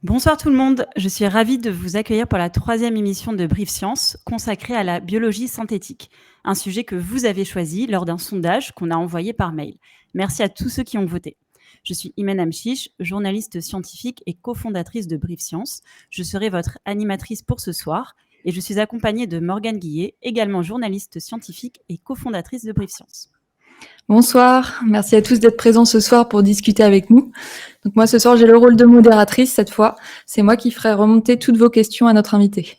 Bonsoir tout le monde, je suis ravie de vous accueillir pour la troisième émission de Brief Science consacrée à la biologie synthétique, un sujet que vous avez choisi lors d'un sondage qu'on a envoyé par mail. Merci à tous ceux qui ont voté. Je suis Imen Amchiche, journaliste scientifique et cofondatrice de Brief Science. Je serai votre animatrice pour ce soir et je suis accompagnée de Morgane Guillet, également journaliste scientifique et cofondatrice de Brief Science. Bonsoir, merci à tous d'être présents ce soir pour discuter avec nous. Donc moi ce soir j'ai le rôle de modératrice cette fois, c'est moi qui ferai remonter toutes vos questions à notre invité.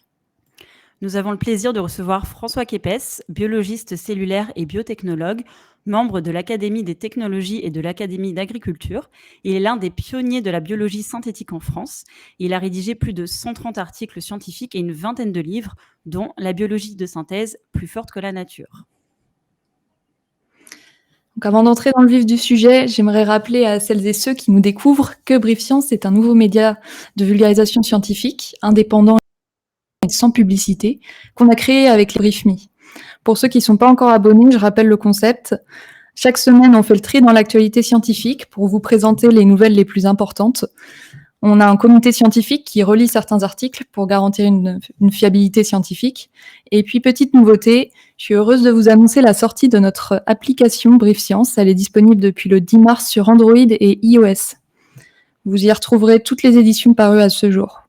Nous avons le plaisir de recevoir François Képès, biologiste cellulaire et biotechnologue, membre de l'Académie des technologies et de l'Académie d'agriculture. Il est l'un des pionniers de la biologie synthétique en France. Il a rédigé plus de 130 articles scientifiques et une vingtaine de livres, dont La biologie de synthèse, plus forte que la nature. Donc avant d'entrer dans le vif du sujet, j'aimerais rappeler à celles et ceux qui nous découvrent que Brief Science est un nouveau média de vulgarisation scientifique, indépendant et sans publicité, qu'on a créé avec les BriefMe. Pour ceux qui ne sont pas encore abonnés, je rappelle le concept. Chaque semaine, on fait le tri dans l'actualité scientifique pour vous présenter les nouvelles les plus importantes. On a un comité scientifique qui relit certains articles pour garantir une fiabilité scientifique. Et puis, petite nouveauté, je suis heureuse de vous annoncer la sortie de notre application Brief Science. Elle est disponible depuis le 10 mars sur Android et iOS. Vous y retrouverez toutes les éditions parues à ce jour.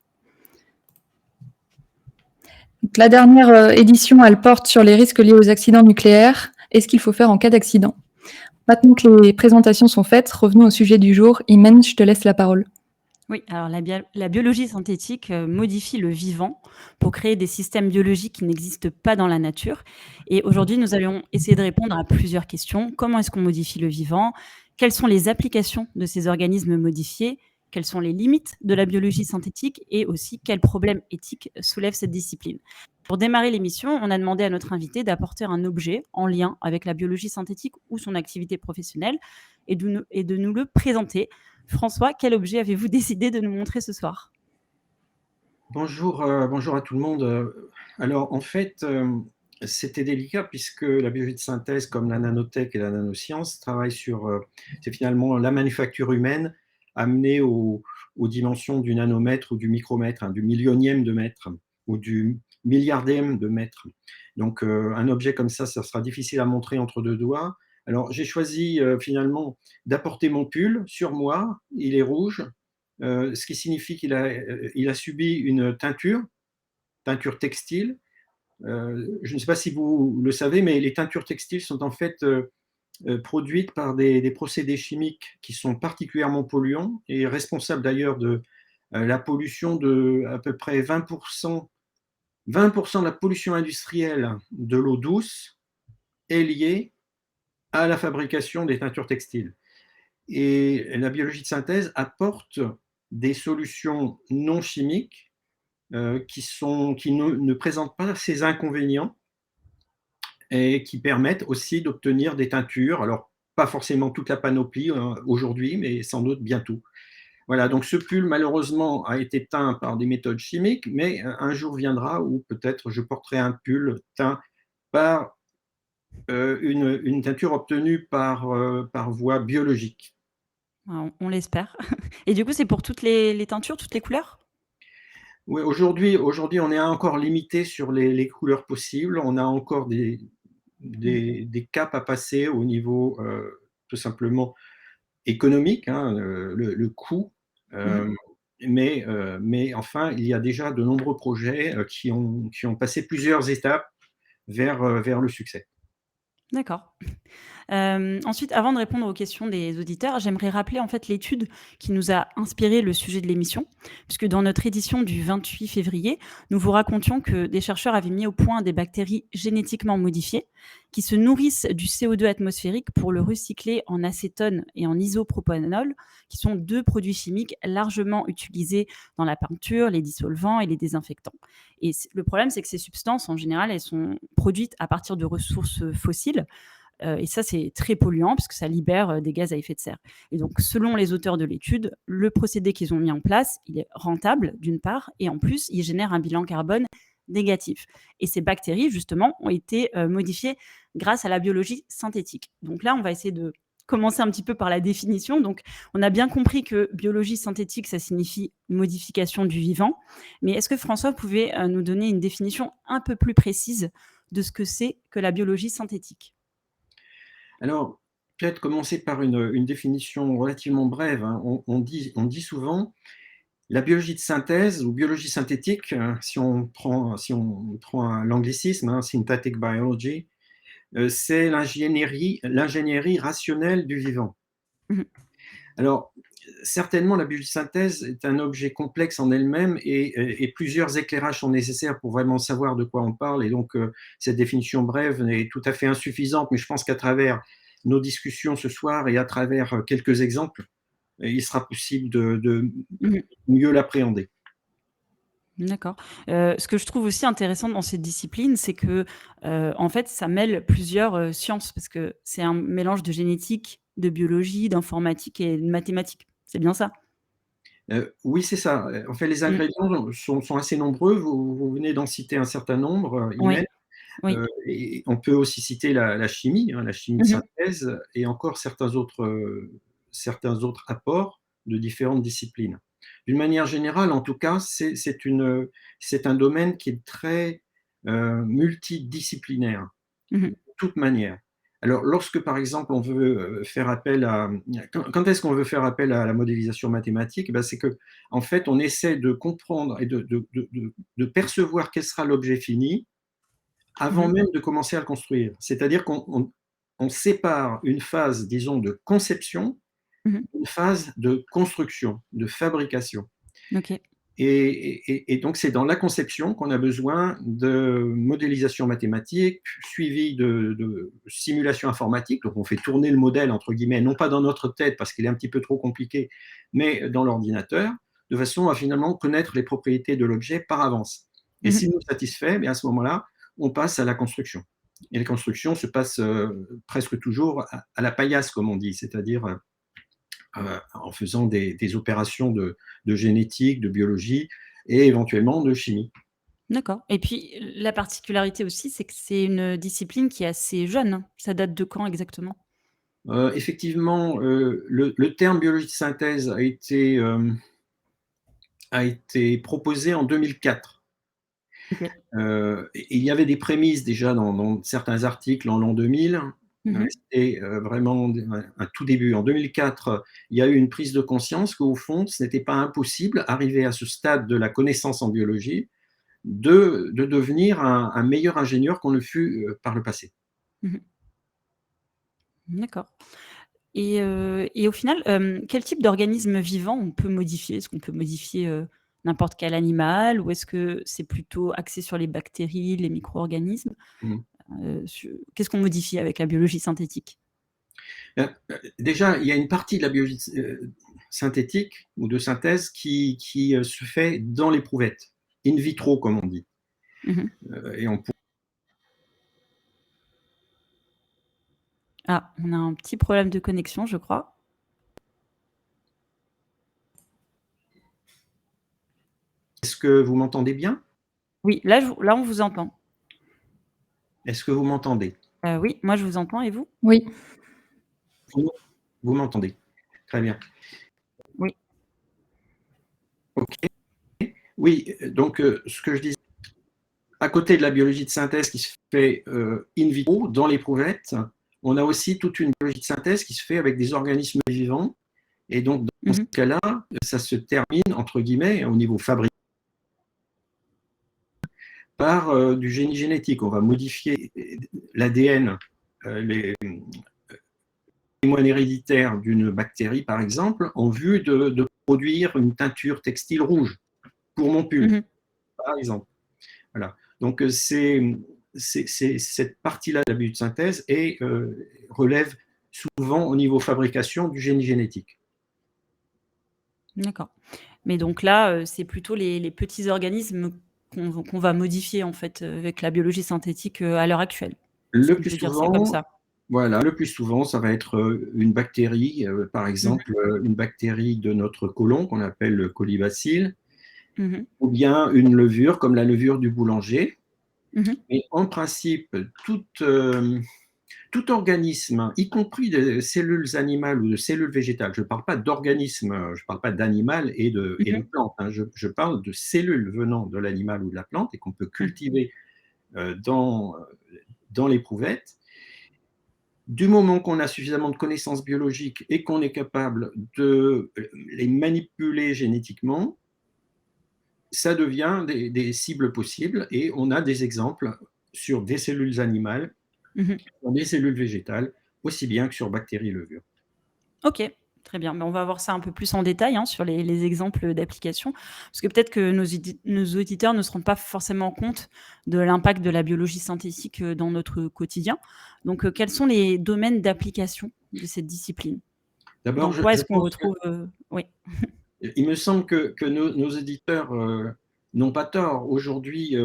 Donc, la dernière édition, elle porte sur les risques liés aux accidents nucléaires et ce qu'il faut faire en cas d'accident. Maintenant que les présentations sont faites, revenons au sujet du jour. Imen, je te laisse la parole. Oui, alors la biologie synthétique modifie le vivant pour créer des systèmes biologiques qui n'existent pas dans la nature. Et aujourd'hui, nous allons essayer de répondre à plusieurs questions. Comment est-ce qu'on modifie le vivant? Quelles sont les applications de ces organismes modifiés? Quelles sont les limites de la biologie synthétique? Et aussi, quels problèmes éthiques soulève cette discipline? Pour démarrer l'émission, on a demandé à notre invité d'apporter un objet en lien avec la biologie synthétique ou son activité professionnelle et de nous le présenter. François, quel objet avez-vous décidé de nous montrer ce soir? Bonjour, bonjour à tout le monde. Alors en fait, c'était délicat puisque la biologie de synthèse, comme la nanotech et la nanoscience, travaille sur, c'est finalement la manufacture humaine amenée aux dimensions du nanomètre ou du micromètre, hein, du millionième de mètre ou du milliardième de mètre. Donc un objet comme ça sera difficile à montrer entre deux doigts. Alors j'ai choisi finalement d'apporter mon pull sur moi, il est rouge, ce qui signifie il a subi une teinture textile. Je ne sais pas si vous le savez, mais les teintures textiles sont en fait produites par des procédés chimiques qui sont particulièrement polluants et responsables d'ailleurs de la pollution de à peu près 20%, 20% de la pollution industrielle de l'eau douce est liée à la fabrication des teintures textiles. Et la biologie de synthèse apporte des solutions non chimiques qui ne présentent pas ces inconvénients et qui permettent aussi d'obtenir des teintures. Alors, pas forcément toute la panoplie aujourd'hui, mais sans doute bientôt. Voilà, donc ce pull, malheureusement, a été teint par des méthodes chimiques, mais un jour viendra où peut-être je porterai un pull teint par une teinture obtenue par voie biologique. On l'espère. Et du coup, c'est pour toutes les teintures, toutes les couleurs? Oui, aujourd'hui, on est encore limité sur les couleurs possibles. On a encore des caps à passer au niveau tout simplement économique, hein, le coût. Mmh. Mais enfin, il y a déjà de nombreux projets qui ont passé plusieurs étapes vers le succès. D'accord. Ensuite, avant de répondre aux questions des auditeurs, j'aimerais rappeler en fait l'étude qui nous a inspiré le sujet de l'émission, puisque dans notre édition du 28 février, nous vous racontions que des chercheurs avaient mis au point des bactéries génétiquement modifiées qui se nourrissent du CO2 atmosphérique pour le recycler en acétone et en isopropanol, qui sont deux produits chimiques largement utilisés dans la peinture, les dissolvants et les désinfectants. Et le problème, c'est que ces substances, en général, elles sont produites à partir de ressources fossiles, et ça, c'est très polluant puisque ça libère des gaz à effet de serre. Et donc, selon les auteurs de l'étude, le procédé qu'ils ont mis en place, il est rentable d'une part, et en plus, il génère un bilan carbone négatif. Et ces bactéries, justement, ont été modifiées grâce à la biologie synthétique. Donc là, on va essayer de commencer un petit peu par la définition. Donc, on a bien compris que biologie synthétique, ça signifie modification du vivant. Mais est-ce que François pouvait nous donner une définition un peu plus précise de ce que c'est que la biologie synthétique? Alors, peut-être commencer par une définition relativement brève, hein. On dit souvent la biologie de synthèse ou biologie synthétique, si on prend l'anglicisme, hein, synthetic biology, c'est l'ingénierie rationnelle du vivant. Mmh. Alors, certainement, la biologie de synthèse est un objet complexe en elle-même et plusieurs éclairages sont nécessaires pour vraiment savoir de quoi on parle. Et donc, cette définition brève est tout à fait insuffisante, mais je pense qu'à travers nos discussions ce soir et à travers quelques exemples, il sera possible de Mmh. mieux l'appréhender. D'accord. Ce que je trouve aussi intéressant dans cette discipline, c'est que, en fait, ça mêle plusieurs, sciences parce que c'est un mélange de génétique, de biologie, d'informatique et de mathématiques. C'est bien ça? Oui, c'est ça. En fait, les Mmh. ingrédients sont assez nombreux. Vous venez d'en citer un certain nombre, Oui, Imen. oui. Et on peut aussi citer la chimie, hein, la chimie de Mmh. synthèse et encore certains autres apports de différentes disciplines. D'une manière générale, en tout cas, c'est un domaine qui est très, multidisciplinaire, Mmh. de toute manière. Alors lorsque, par exemple, on veut, faire appel à quand est-ce qu'on veut faire appel à la modélisation mathématique? Eh ben, c'est qu'en fait, on essaie de comprendre et de percevoir quel sera l'objet fini avant Mmh. même de commencer à le construire. C'est-à-dire qu'on sépare une phase, disons, de conception Mmh. d'une phase de construction, de fabrication. OK. Et donc, c'est dans la conception qu'on a besoin de modélisation mathématique, suivie de simulation informatique. Donc, on fait tourner le modèle, entre guillemets, non pas dans notre tête parce qu'il est un petit peu trop compliqué, mais dans l'ordinateur, de façon à finalement connaître les propriétés de l'objet par avance. Et Mmh. s'il nous satisfait, bien à ce moment-là, on passe à la construction. Et la construction se passe presque toujours à la paillasse, comme on dit, c'est-à-dire en faisant des opérations de génétique, de biologie et éventuellement de chimie. D'accord et puis, la particularité aussi, c'est que c'est une discipline qui est assez jeune, hein. Ça date de quand exactement? Effectivement, le terme biologie de synthèse a été proposé en 2004. OK. Et il y avait des prémices déjà dans certains articles en l'an 2000. Mmh. C'était vraiment un tout début. En 2004, il y a eu une prise de conscience qu'au fond, ce n'était pas impossible, arrivé à ce stade de la connaissance en biologie, de devenir un meilleur ingénieur qu'on ne fut par le passé. Mmh. D'accord. Et au final, quel type d'organisme vivant on peut modifier? Est-ce qu'on peut modifier, n'importe quel animal ou est-ce que c'est plutôt axé sur les bactéries, les micro-organismes? Mmh. Su Qu'est-ce qu'on modifie avec la biologie synthétique? Déjà, il y a une partie de la biologie synthétique ou de synthèse qui se fait dans l'éprouvette, in vitro comme on dit. Mmh. Et Ah, on a un petit problème de connexion, je crois. est-ce que vous m'entendez bien? Oui, là, on vous entend. Est-ce que vous m'entendez? Oui, moi, je vous entends et vous? Oui. Vous vous m'entendez? Très bien. Oui. OK. Oui, donc ce que je disais, à côté de la biologie de synthèse qui se fait in vitro, dans l'éprouvette, on a aussi toute une biologie de synthèse qui se fait avec des organismes vivants. Et donc, dans ce Mmh. cas-là, ça se termine, entre guillemets, au niveau fabrique, par du génie génétique. On va modifier l'ADN, les moines héréditaires d'une bactérie, par exemple, en vue de produire une teinture textile rouge pour mon pull, Mmh. par exemple. Voilà. Donc, c'est cette partie-là de la biosynthèse et relève souvent au niveau fabrication du génie génétique. D'accord. Mais donc là, c'est plutôt les petits organismes qu'on va modifier, en fait, avec la biologie synthétique, à l'heure actuelle. Est-ce Le qu'on plus peut dire ça comme souvent, ça? voilà, le plus souvent, ça va être une bactérie, par Mmh exemple, une bactérie de notre côlon qu'on appelle le colibacille, mh. Mmh. ou bien une levure comme la levure du boulanger. Mmh. Mais en principe, toute, tout organisme, y compris des cellules animales ou de cellules végétales, je ne parle pas d'organisme, je ne parle pas d'animal et de plante, hein, je parle de cellules venant de l'animal ou de la plante et qu'on peut cultiver dans l'éprouvette. Du moment qu'on a suffisamment de connaissances biologiques et qu'on est capable de les manipuler génétiquement, ça devient des cibles possibles et on a des exemples sur des cellules animales, sur des cellules végétales, aussi bien que sur bactéries levures. Ok, très bien. Mais on va voir ça un peu plus en détail sur les exemples d'applications. Parce que peut-être que nos auditeurs ne se rendent pas forcément compte de l'impact de la biologie synthétique dans notre quotidien. Donc, quels sont les domaines d'application de cette discipline? D'abord, Dans quoi je est-ce qu'on pense retrouve Oui. il me semble que nos éditeurs n'ont pas tort. Aujourd'hui,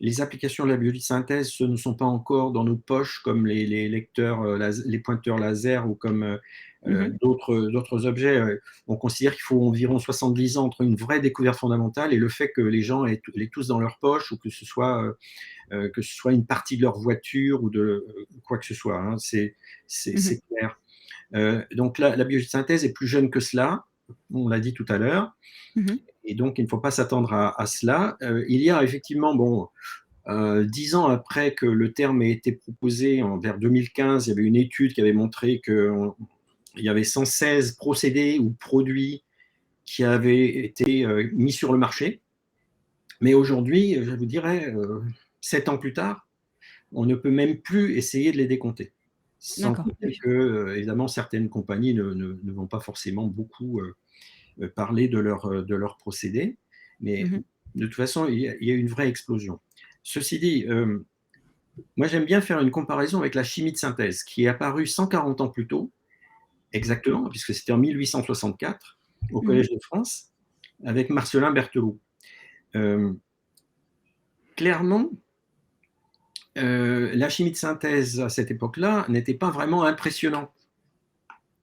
les applications de la biosynthèse, ce ne sont pas encore dans nos poches comme les lecteurs, les pointeurs laser ou comme d'autres objets. On considère qu'il faut environ 70 ans entre une vraie découverte fondamentale et le fait que les gens aient tous dans leur poche ou que ce soit une partie de leur voiture ou de quoi que ce soit. Hein. C'est clair. Donc la biosynthèse est plus jeune que cela, on l'a dit tout à l'heure, et donc il ne faut pas s'attendre à cela. Il y a effectivement, 10 ans après que le terme ait été proposé, vers 2015, il y avait une étude qui avait montré qu'il y avait 116 procédés ou produits qui avaient été mis sur le marché. Mais aujourd'hui, je vous dirais, 7 ans plus tard, on ne peut même plus essayer de les décompter. Sans D'accord. compter que, évidemment, certaines compagnies ne vont pas forcément beaucoup parler de leurs procédés, mais de toute façon, il y a une vraie explosion. Ceci dit, moi j'aime bien faire une comparaison avec la chimie de synthèse, qui est apparue 140 ans plus tôt, exactement, puisque c'était en 1864, au Collège de France, avec Marcellin Berthelot. Clairement, la chimie de synthèse à cette époque-là n'était pas vraiment impressionnante.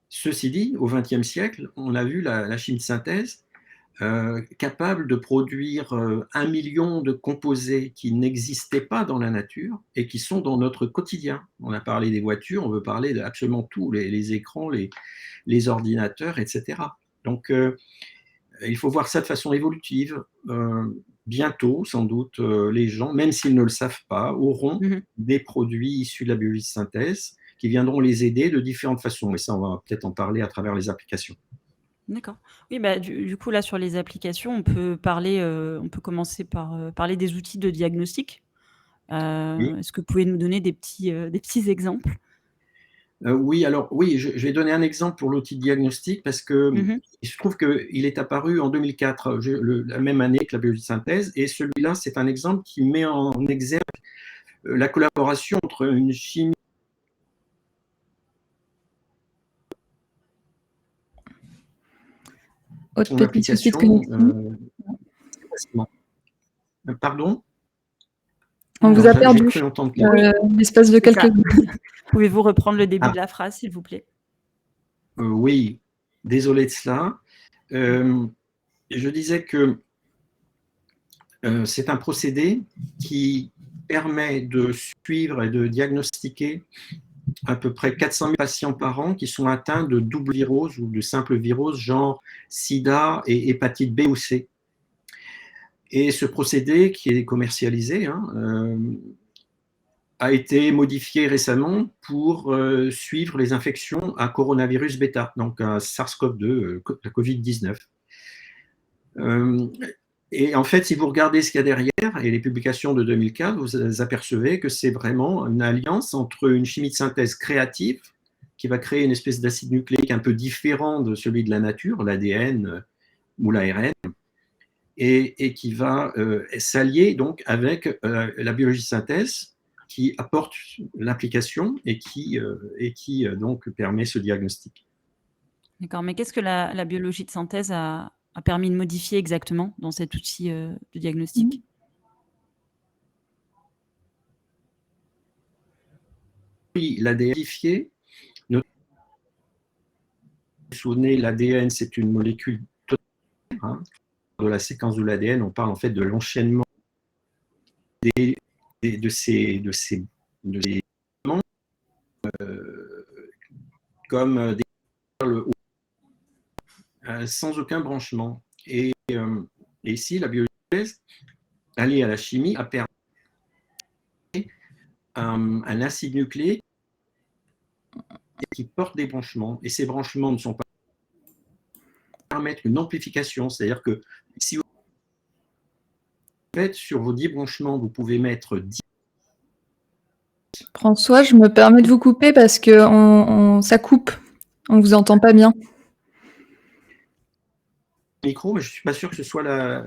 Ceci dit, au XXe siècle, on a vu la chimie de synthèse capable de produire 1 million de composés qui n'existaient pas dans la nature et qui sont dans notre quotidien. On a parlé des voitures, on veut parler d'absolument tout, les écrans, les ordinateurs, etc. Donc, il faut voir ça de façon évolutive. Bientôt, sans doute, les gens, même s'ils ne le savent pas, auront des produits issus de la biologie de synthèse qui viendront les aider de différentes façons. Et ça, on va peut-être en parler à travers les applications. D'accord. Oui, du coup, là, sur les applications, on peut commencer par parler des outils de diagnostic. Oui. Est-ce que vous pouvez nous donner des petits exemples? Oui, alors oui, je vais donner un exemple pour l'outil de diagnostic parce que il se trouve qu'il est apparu en 2004, la même année que la biologie de synthèse, et celui-là, c'est un exemple qui met en exergue la collaboration entre une chimie. Autre Son petit souci de application connexion. facilement. Pardon? On vous Alors, a j'ai perdu cru entendre l'espace de C'est ça. quelques minutes. Pouvez-vous reprendre le début de la phrase, s'il vous plaît? Oui, désolé de cela. Je disais que c'est un procédé qui permet de suivre et de diagnostiquer à peu près 400 000 patients par an qui sont atteints de double virose ou de simple virose, genre sida et hépatite B ou C. Et ce procédé, qui est commercialisé, a été modifié récemment pour suivre les infections à coronavirus bêta, donc à SARS-CoV-2, la Covid-19. Et en fait, si vous regardez ce qu'il y a derrière et les publications de 2004, vous apercevez que c'est vraiment une alliance entre une chimie de synthèse créative qui va créer une espèce d'acide nucléique un peu différent de celui de la nature, l'ADN ou l'ARN, et qui va s'allier donc avec la biologie de synthèse qui apporte l'application et qui donc permet ce diagnostic. D'accord, mais qu'est-ce que la biologie de synthèse a permis de modifier exactement dans cet outil de diagnostic? Oui, l'ADN modifié. Vous vous souvenez, l'ADN, c'est une molécule totale, hein. De la séquence de l'ADN, on parle en fait de l'enchaînement de ces éléments comme des perles sans aucun branchement. Et ici, la biologie alliée à la chimie a permis un acide nucléique qui porte des branchements. Et ces branchements ne sont pas permettre une amplification, c'est-à-dire que si vous faites sur vos 10 branchements, vous pouvez mettre 10. François, je me permets de vous couper parce que ça coupe. On vous entend pas bien. Micro, mais je suis pas sûr que ce soit la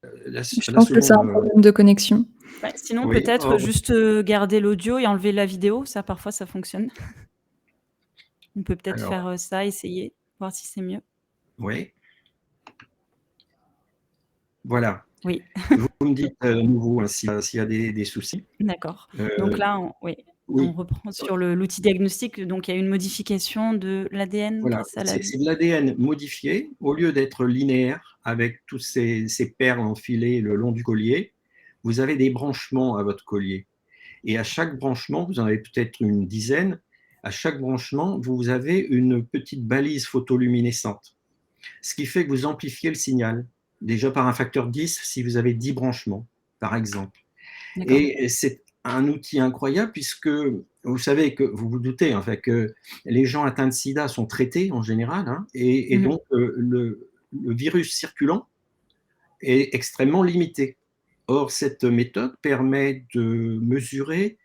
Je pense que c'est un problème de connexion. Bah, sinon, Oui, peut-être juste garder l'audio et enlever la vidéo. Ça, parfois, ça fonctionne. On peut peut-être faire ça, essayer, voir si c'est mieux. Oui. Voilà. Oui. Vous me dites à nouveau hein, s'il y a des soucis. D'accord. Donc là, on reprend sur l'outil diagnostic. Donc, il y a une modification de l'ADN. Voilà, c'est de l'ADN modifié. Au lieu d'être linéaire avec toutes ces perles enfilées le long du collier, vous avez des branchements à votre collier. Et à chaque branchement, vous en avez peut-être une dizaine, à chaque branchement, vous avez une petite balise photoluminescente. Ce qui fait que vous amplifiez le signal, déjà par un facteur 10 si vous avez 10 branchements, par exemple. Et c'est un outil incroyable puisque vous savez que, vous vous doutez, en fait, que les gens atteints de sida sont traités en général, hein, et donc le virus circulant est extrêmement limité. Or, cette méthode permet de mesurer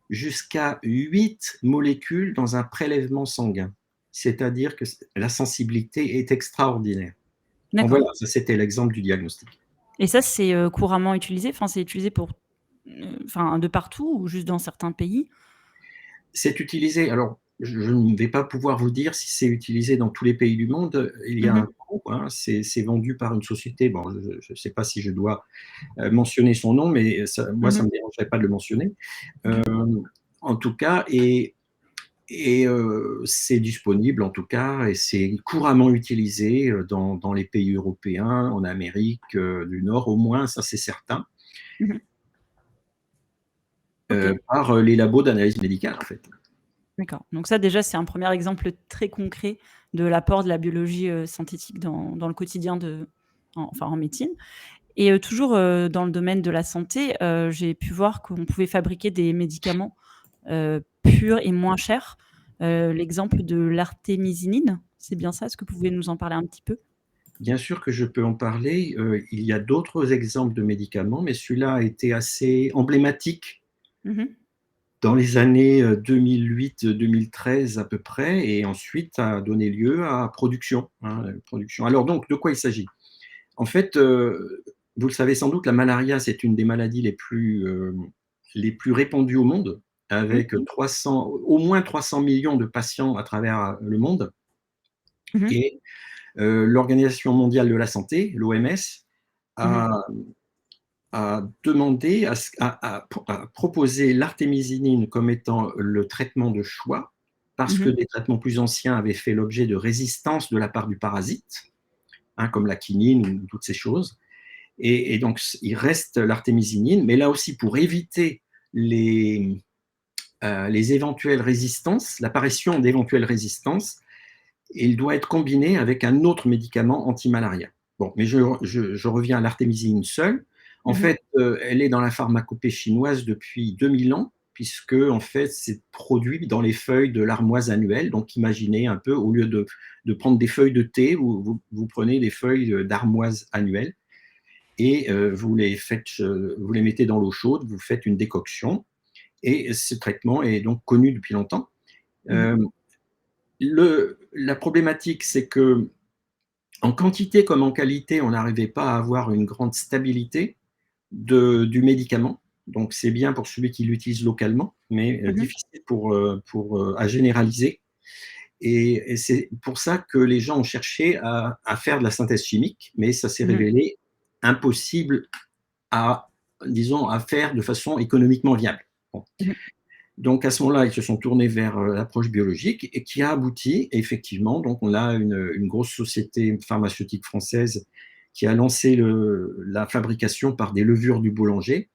jusqu'à 8 molécules dans un prélèvement sanguin. C'est-à-dire que la sensibilité est extraordinaire. Donc voilà, ça c'était l'exemple du diagnostic. Et ça, c'est couramment utilisé? Enfin, c'est utilisé pour, de partout ou juste dans certains pays? C'est utilisé, alors je ne vais pas pouvoir vous dire si c'est utilisé dans tous les pays du monde. Il y a un groupe, hein, c'est vendu par une société, bon, je ne sais pas si je dois mentionner son nom, mais moi, ça ne me dérangerait pas de le mentionner. En tout cas, et c'est disponible en tout cas, et c'est couramment utilisé dans les pays européens, en Amérique du Nord au moins, ça c'est certain, par les labos d'analyse médicale en fait. D'accord. Donc ça déjà, c'est un premier exemple très concret de l'apport de la biologie synthétique dans le quotidien en médecine. Et toujours dans le domaine de la santé, j'ai pu voir qu'on pouvait fabriquer des médicaments purs et moins chers. L'exemple de l'artémisinine, c'est bien ça? Est-ce que vous pouvez nous en parler un petit peu? Bien sûr que je peux en parler. Il y a d'autres exemples de médicaments, mais celui-là a été assez emblématique dans les années 2008-2013 à peu près, et ensuite a donné lieu à production. Alors donc, de quoi il s'agit? En fait, vous le savez sans doute, la malaria, c'est une des maladies les plus répandues au monde, avec au moins 300 millions de patients à travers le monde. Et l'Organisation mondiale de la santé, l'OMS, a demandé à proposer l'artémisinine comme étant le traitement de choix, parce que des traitements plus anciens avaient fait l'objet de résistance de la part du parasite, comme la quinine ou toutes ces choses. Et donc, il reste l'artémisinine, mais là aussi, pour éviter les éventuelles résistances, l'apparition d'éventuelles résistances, il doit être combiné avec un autre médicament anti-malaria. Bon, mais je reviens à l'artémisinine seule. En fait, elle est dans la pharmacopée chinoise depuis 2000 ans, puisque en fait, c'est produit dans les feuilles de l'armoise annuelle. Donc, imaginez un peu, au lieu de prendre des feuilles de thé, vous prenez des feuilles d'armoise annuelle et vous les mettez dans l'eau chaude, vous faites une décoction, et ce traitement est donc connu depuis longtemps. La problématique, c'est que en quantité comme en qualité, on n'arrivait pas à avoir une grande stabilité du médicament. Donc, c'est bien pour celui qui l'utilise localement, mais difficile à généraliser. Et c'est pour ça que les gens ont cherché à faire de la synthèse chimique, mais ça s'est révélé impossible à faire de façon économiquement viable. Bon. Donc, à ce moment-là, ils se sont tournés vers l'approche biologique, et qui a abouti, effectivement. Donc, on a une grosse société pharmaceutique française qui a lancé la fabrication par des levures du boulanger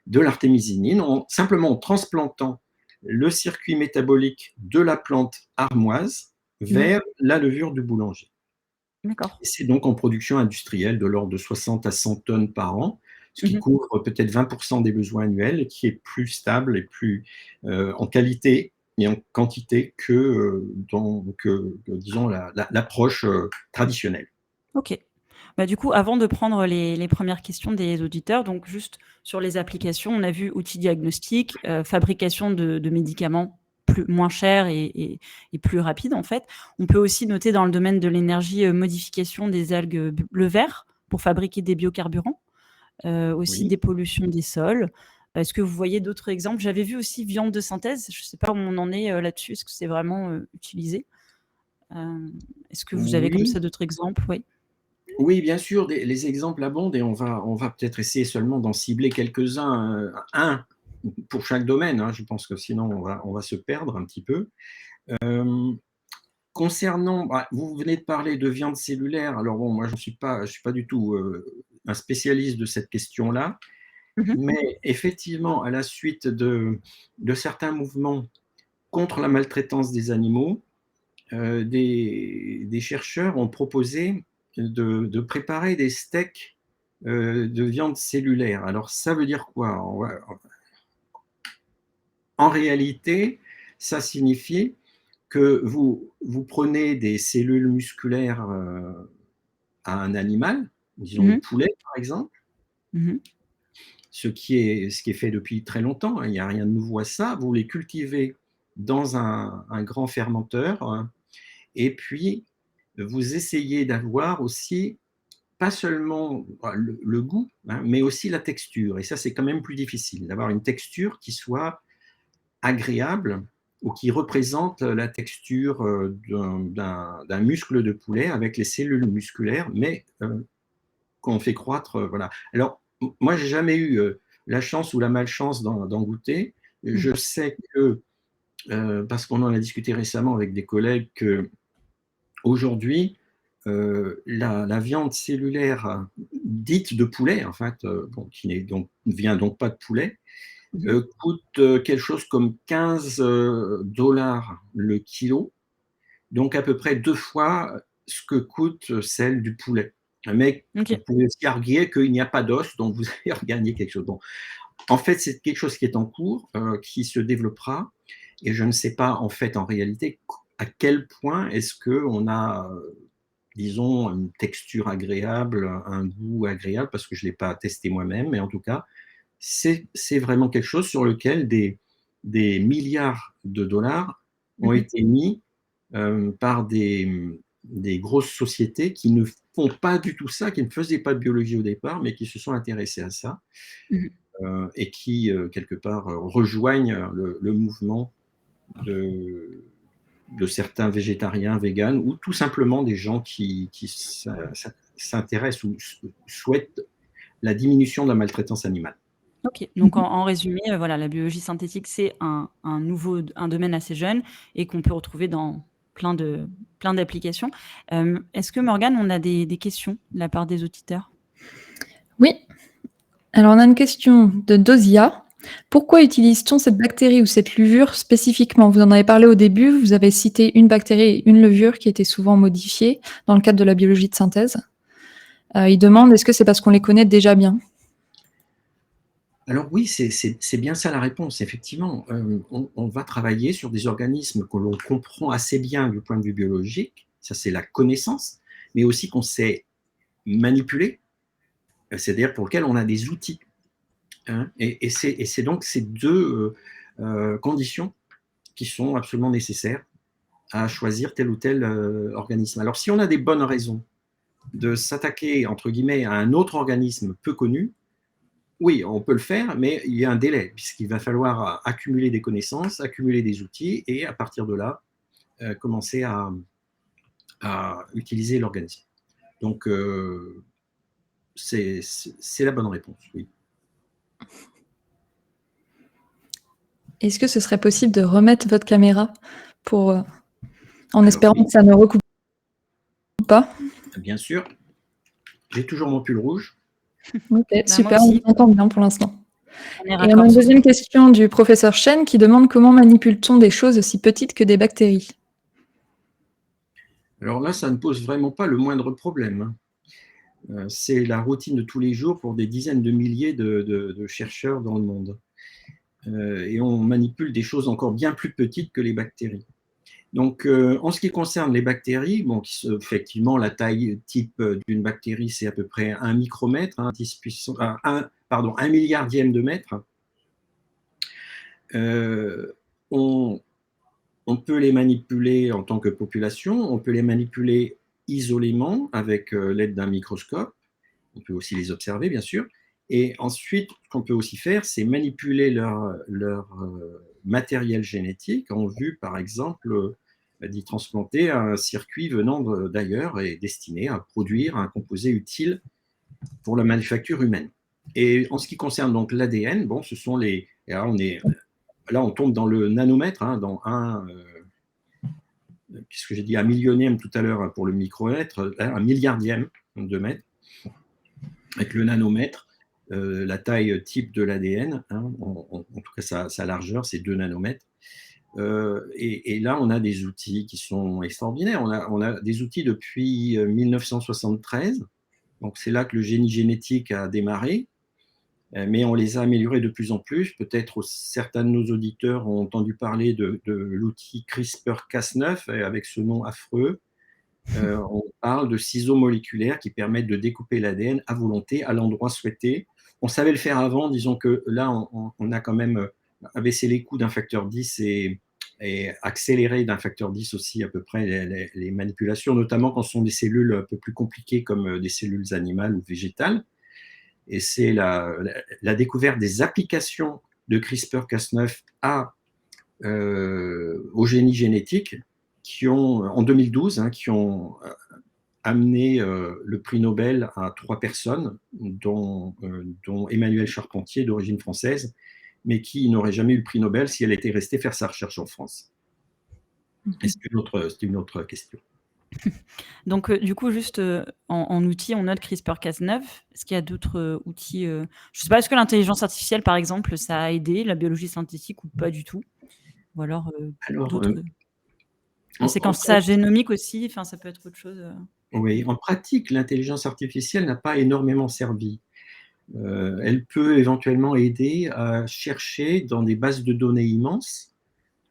de l'artémisinine, simplement en transplantant le circuit métabolique de la plante armoise vers la levure du boulanger. D'accord. Et c'est donc en production industrielle de l'ordre de 60 à 100 tonnes par an, ce qui Mmh. couvre peut-être 20% des besoins annuels et qui est plus stable et plus en qualité et en quantité que disons, l'approche traditionnelle. OK. Bah, du coup, avant de prendre les premières questions des auditeurs, donc juste sur les applications, on a vu outils diagnostiques, fabrication de médicaments moins chers et plus rapides, en fait. On peut aussi noter dans le domaine de l'énergie, modification des algues bleu vert pour fabriquer des biocarburants, aussi Oui. dépollution des sols. Est-ce que vous voyez d'autres exemples? J'avais vu aussi viande de synthèse, je ne sais pas où on en est, là-dessus. Est-ce que c'est vraiment, utilisé? Est-ce que vous avez comme Oui. ça d'autres exemples? Oui. Oui, bien sûr, les exemples abondent et on va peut-être essayer seulement d'en cibler quelques-uns, un pour chaque domaine, hein. Je pense que sinon on va se perdre un petit peu. Concernant, vous venez de parler de viande cellulaire. Alors bon, moi je suis pas du tout un spécialiste de cette question-là, Mmh. mais effectivement, à la suite de certains mouvements contre la maltraitance des animaux, des chercheurs ont proposé de préparer des steaks de viande cellulaire. Alors ça veut dire quoi? En réalité, ça signifie que vous prenez des cellules musculaires à un animal, disons le Mmh. poulet par exemple, Mmh. ce qui est fait depuis très longtemps, hein, il n'y a rien de nouveau à ça. Vous les cultivez dans un grand fermenteur, et puis vous essayez d'avoir aussi pas seulement le goût, hein, mais aussi la texture. Et ça, c'est quand même plus difficile, d'avoir une texture qui soit agréable ou qui représente la texture d'un muscle de poulet avec les cellules musculaires, mais qu'on fait croître. Voilà. Alors, moi, j'ai jamais eu la chance ou la malchance d'en goûter. Mmh. Je sais que, parce qu'on en a discuté récemment avec des collègues, que aujourd'hui, la viande cellulaire dite de poulet, en fait, bon, qui n'est donc, vient donc pas de poulet, Mmh. coûte quelque chose comme 15 dollars le kilo, donc à peu près 2 fois ce que coûte celle du poulet. Mais vous OK. pouvez aussi arguer qu'il n'y a pas d'os, donc vous allez regagner quelque chose. Bon, en fait, c'est quelque chose qui est en cours, qui se développera, et je ne sais pas, en fait, en réalité, à quel point est-ce qu'on a, disons, une texture agréable, un goût agréable, parce que je ne l'ai pas testé moi-même, mais en tout cas, c'est vraiment quelque chose sur lequel des milliards de dollars ont Mmh. été mis par des grosses sociétés qui ne font pas du tout ça, qui ne faisaient pas de biologie au départ, mais qui se sont intéressées à ça, Mmh. et qui, quelque part, rejoignent le mouvement de, de certains végétariens, véganes, ou tout simplement des gens qui s'intéressent ou souhaitent la diminution de la maltraitance animale. OK. Donc en résumé, voilà, la biologie synthétique, c'est un domaine assez jeune et qu'on peut retrouver dans plein d'applications. Est-ce que Morgane, on a des questions de la part des auditeurs? Oui, alors on a une question de Dosia. Pourquoi utilise-t-on cette bactérie ou cette levure spécifiquement? Vous en avez parlé au début, vous avez cité une bactérie et une levure qui étaient souvent modifiées dans le cadre de la biologie de synthèse. Il demande, est-ce que c'est parce qu'on les connaît déjà bien? Alors oui, c'est bien ça la réponse, effectivement. On va travailler sur des organismes que l'on comprend assez bien du point de vue biologique, ça c'est la connaissance, mais aussi qu'on sait manipuler, c'est-à-dire pour lequel on a des outils, hein. Et c'est donc ces deux conditions qui sont absolument nécessaires à choisir tel ou tel organisme. Alors si on a des bonnes raisons de s'attaquer, entre guillemets, à un autre organisme peu connu, oui, on peut le faire, mais il y a un délai, puisqu'il va falloir accumuler des connaissances, accumuler des outils, et à partir de là, commencer à utiliser l'organisme. Donc, c'est la bonne réponse, oui. Est-ce que ce serait possible de remettre votre caméra pour, en Alors espérant oui, que ça ne recoupe pas? bien sûr, j'ai toujours mon pull rouge. OK, Bah, moi super, on aussi. vous entend bien pour l'instant. On est Et on a raccord une sur ça. deuxième question du professeur Chen qui demande comment manipule-t-on des choses aussi petites que des bactéries? Alors là, ça ne pose vraiment pas le moindre problème, hein. C'est la routine de tous les jours pour des dizaines de milliers de chercheurs dans le monde. Et on manipule des choses encore bien plus petites que les bactéries. Donc, en ce qui concerne les bactéries, bon, effectivement, la taille type d'une bactérie, c'est à peu près 1 micromètre, hein, 1 milliardième de mètre. On, on peut les manipuler en tant que population, on peut les manipuler isolément avec l'aide d'un microscope, on peut aussi les observer, bien sûr. Et ensuite, ce qu'on peut aussi faire, c'est manipuler leur matériel génétique en vue, par exemple, d'y transplanter un circuit venant d'ailleurs et destiné à produire un composé utile pour la manufacture humaine. Et en ce qui concerne donc l'ADN, bon, ce sont les. Là, on tombe dans le nanomètre, hein, dans qu'est-ce que j'ai dit, 1 millionième tout à l'heure, hein, pour le micromètre, 1 milliardième de mètre, avec le nanomètre. La taille type de l'ADN, hein, en tout cas sa largeur, c'est 2 nanomètres. Et là, on a des outils qui sont extraordinaires. On a des outils depuis 1973, donc c'est là que le génie génétique a démarré, mais on les a améliorés de plus en plus. Peut-être certains de nos auditeurs ont entendu parler de l'outil CRISPR-Cas9, avec ce nom affreux. On parle de ciseaux moléculaires qui permettent de découper l'ADN à volonté, à l'endroit souhaité. On savait le faire avant, disons que là, on a quand même abaissé les coûts d'un facteur 10 et accéléré d'un facteur 10 aussi à peu près les manipulations, notamment quand ce sont des cellules un peu plus compliquées comme des cellules animales ou végétales. Et c'est la découverte des applications de CRISPR-Cas9 au génie génétique en 2012, hein, qui ont amené le prix Nobel à 3 personnes, dont Emmanuel Charpentier, d'origine française, mais qui n'aurait jamais eu le prix Nobel si elle était restée faire sa recherche en France. Et c'est une autre question. Donc, du coup, juste en outils, on note CRISPR-Cas9. Est-ce qu'il y a d'autres outils Je ne sais pas, est-ce que l'intelligence artificielle, par exemple, ça a aidé la biologie synthétique ou pas du tout? Ou alors Alors, d'autres. en Séquençage génomique aussi, enfin, ça peut être autre chose. oui, en pratique, l'intelligence artificielle n'a pas énormément servi. Elle peut éventuellement aider à chercher dans des bases de données immenses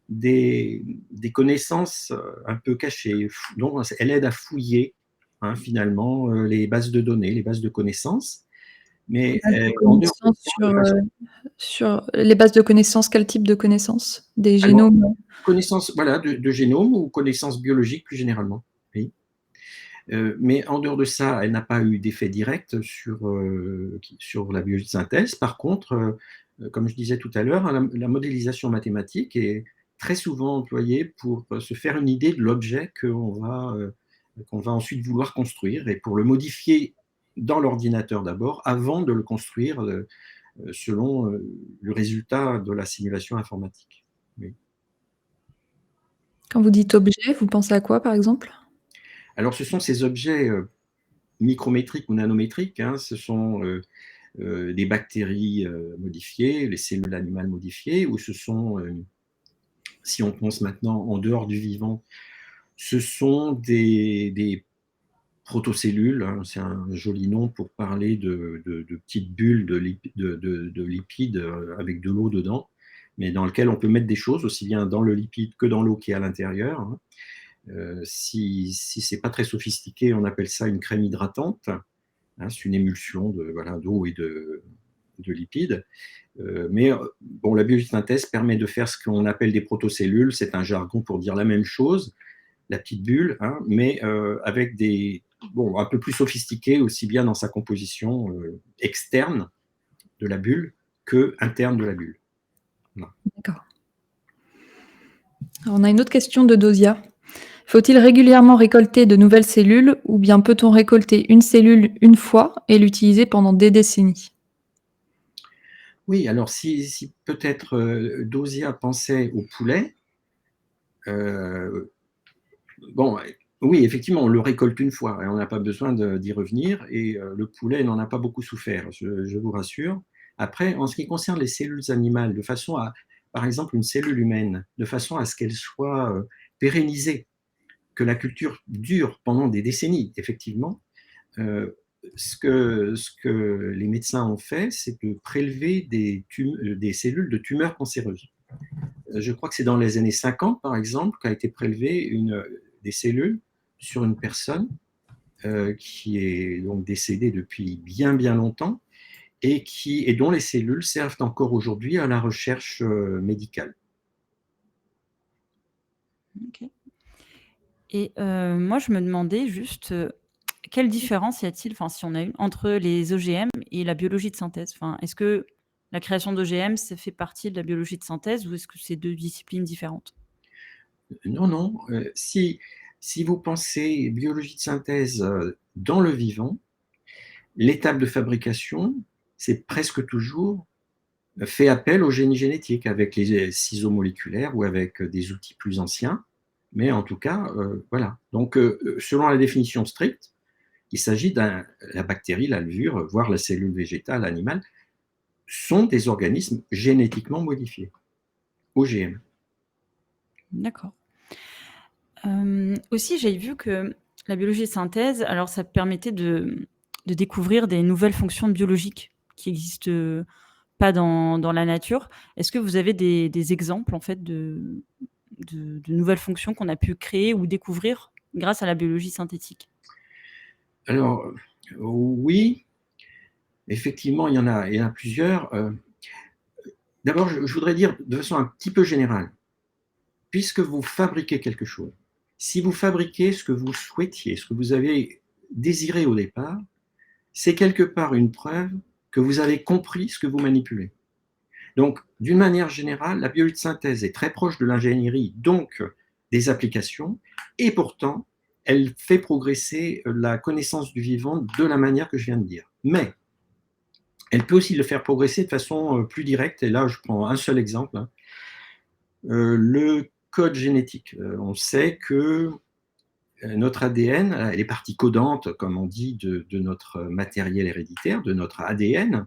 des connaissances un peu cachées. Donc, elle aide à fouiller, hein, finalement, les bases de données, les bases de connaissances. Mais en dehors de ça, de façon Sur les bases de connaissances, quel type de connaissances? Des alors, génomes? connaissances, voilà, de génome ou connaissances biologiques plus généralement. Oui. Mais en dehors de ça, elle n'a pas eu d'effet direct sur la biologie de synthèse. Par contre, comme je disais tout à l'heure, la modélisation mathématique est très souvent employée pour se faire une idée de l'objet qu'on va ensuite vouloir construire et pour le modifier dans l'ordinateur d'abord, avant de le construire selon le résultat de la simulation informatique. Oui. Quand vous dites objet, vous pensez à quoi, par exemple? Alors, ce sont ces objets micrométriques ou nanométriques, hein, ce sont des bactéries modifiées, les cellules animales modifiées, ou ce sont, si on pense maintenant en dehors du vivant, ce sont des protocellules, hein, c'est un joli nom pour parler de petites bulles de lipides avec de l'eau dedans, mais dans lesquelles on peut mettre des choses, aussi bien dans le lipide que dans l'eau qui est à l'intérieur, hein. Si ce n'est pas très sophistiqué, on appelle ça une crème hydratante, hein, c'est une émulsion d'eau et de lipides. Mais bon, la biosynthèse permet de faire ce qu'on appelle des protocellules, c'est un jargon pour dire la même chose, la petite bulle, hein, mais avec un peu plus sophistiqué, aussi bien dans sa composition externe de la bulle que interne de la bulle. Voilà. D'accord. Alors, on a une autre question de Dosia. Faut-il régulièrement récolter de nouvelles cellules ou bien peut-on récolter une cellule une fois et l'utiliser pendant des décennies? Oui, alors si peut-être Dosia pensait au poulet, bon, oui, effectivement, on le récolte une fois et on n'a pas besoin d'y revenir. Et le poulet n'en a pas beaucoup souffert, je vous rassure. Après, en ce qui concerne les cellules animales, de façon à, par exemple, une cellule humaine, de façon à ce qu'elle soit pérennisée, que la culture dure pendant des décennies, effectivement, ce que les médecins ont fait, c'est de prélever des cellules de tumeurs cancéreuses. Je crois que c'est dans les années 50, par exemple, qu'a été prélevée des cellules sur une personne qui est donc décédée depuis bien, bien longtemps et dont les cellules servent encore aujourd'hui à la recherche médicale. Ok. Et moi, je me demandais juste quelle différence y a-t-il, enfin, si on a une, entre les OGM et la biologie de synthèse? Enfin, est-ce que la création d'OGM, ça fait partie de la biologie de synthèse ou est-ce que c'est deux disciplines différentes? Non, non. Si vous pensez biologie de synthèse dans le vivant, l'étape de fabrication, c'est presque toujours fait appel au génie génétique avec les ciseaux moléculaires ou avec des outils plus anciens. Mais en tout cas, voilà. Donc, selon la définition stricte, il s'agit la bactérie, la levure, voire la cellule végétale, animale, sont des organismes génétiquement modifiés, OGM. D'accord. Aussi, j'ai vu que la biologie de synthèse, alors ça permettait de découvrir des nouvelles fonctions biologiques qui existent pas dans la nature. Est-ce que vous avez des exemples en fait de nouvelles fonctions qu'on a pu créer ou découvrir grâce à la biologie synthétique? Alors, oui, effectivement, il y en a plusieurs. D'abord, je voudrais dire de façon un petit peu générale, puisque vous fabriquez quelque chose, si vous fabriquez ce que vous souhaitiez, ce que vous avez désiré au départ, c'est quelque part une preuve que vous avez compris ce que vous manipulez. Donc, d'une manière générale, la biologie de synthèse est très proche de l'ingénierie, donc des applications, et pourtant, elle fait progresser la connaissance du vivant de la manière que je viens de dire. Mais elle peut aussi le faire progresser de façon plus directe, et là, je prends un seul exemple, hein. Le code génétique. On sait que notre ADN, les parties codantes, comme on dit, de notre matériel héréditaire, de notre ADN,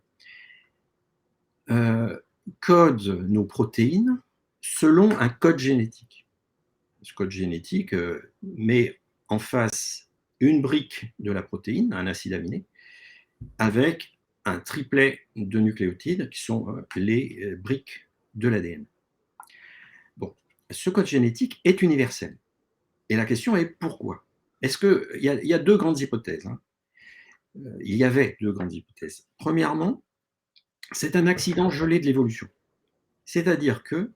codent nos protéines selon un code génétique. Ce code génétique met en face une brique de la protéine, un acide aminé, avec un triplet de nucléotides qui sont les briques de l'ADN. Bon, ce code génétique est universel. Et la question est pourquoi? Il y a deux grandes hypothèses, hein. Il y avait deux grandes hypothèses. Premièrement, c'est un accident gelé de l'évolution. C'est-à-dire que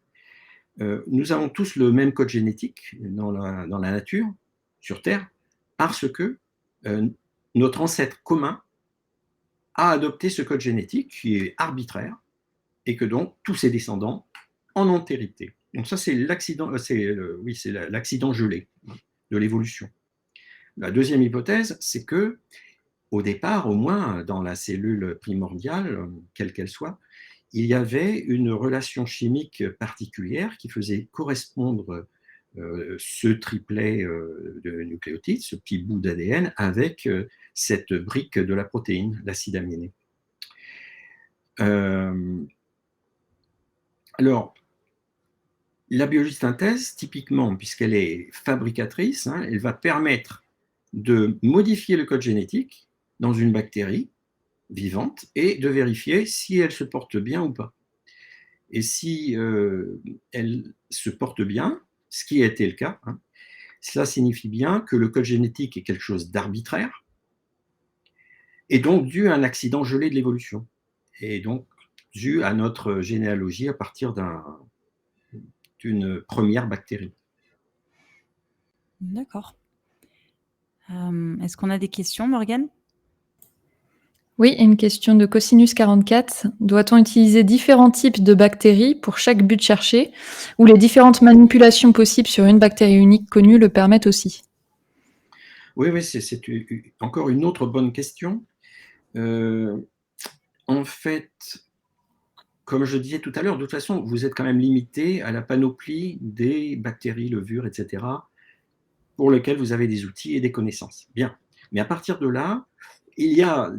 nous avons tous le même code génétique dans la nature, sur Terre, parce que notre ancêtre commun a adopté ce code génétique qui est arbitraire et que donc tous ses descendants en ont hérité. Donc ça, c'est l'accident, oui, c'est l'accident gelé de l'évolution. La deuxième hypothèse, c'est que au départ, au moins dans la cellule primordiale, quelle qu'elle soit, il y avait une relation chimique particulière qui faisait correspondre ce triplet de nucléotides, ce petit bout d'ADN, avec cette brique de la protéine, l'acide aminé. Alors, la biologie de synthèse, typiquement, puisqu'elle est fabricatrice, hein, elle va permettre de modifier le code génétique dans une bactérie vivante et de vérifier si elle se porte bien ou pas. Et si elle se porte bien, ce qui a été le cas, hein, cela signifie bien que le code génétique est quelque chose d'arbitraire et donc dû à un accident gelé de l'évolution et donc dû à notre généalogie à partir d'une première bactérie. D'accord. Est-ce qu'on a des questions, Morgane? Oui, une question de Cosinus44. Doit-on utiliser différents types de bactéries pour chaque but cherché, ou les différentes manipulations possibles sur une bactérie unique connue le permettent aussi? Oui, oui, c'est encore une autre bonne question. En fait, comme je disais tout à l'heure, de toute façon, vous êtes quand même limité à la panoplie des bactéries, levures, etc., pour lesquelles vous avez des outils et des connaissances. Bien. Mais à partir de là, il y a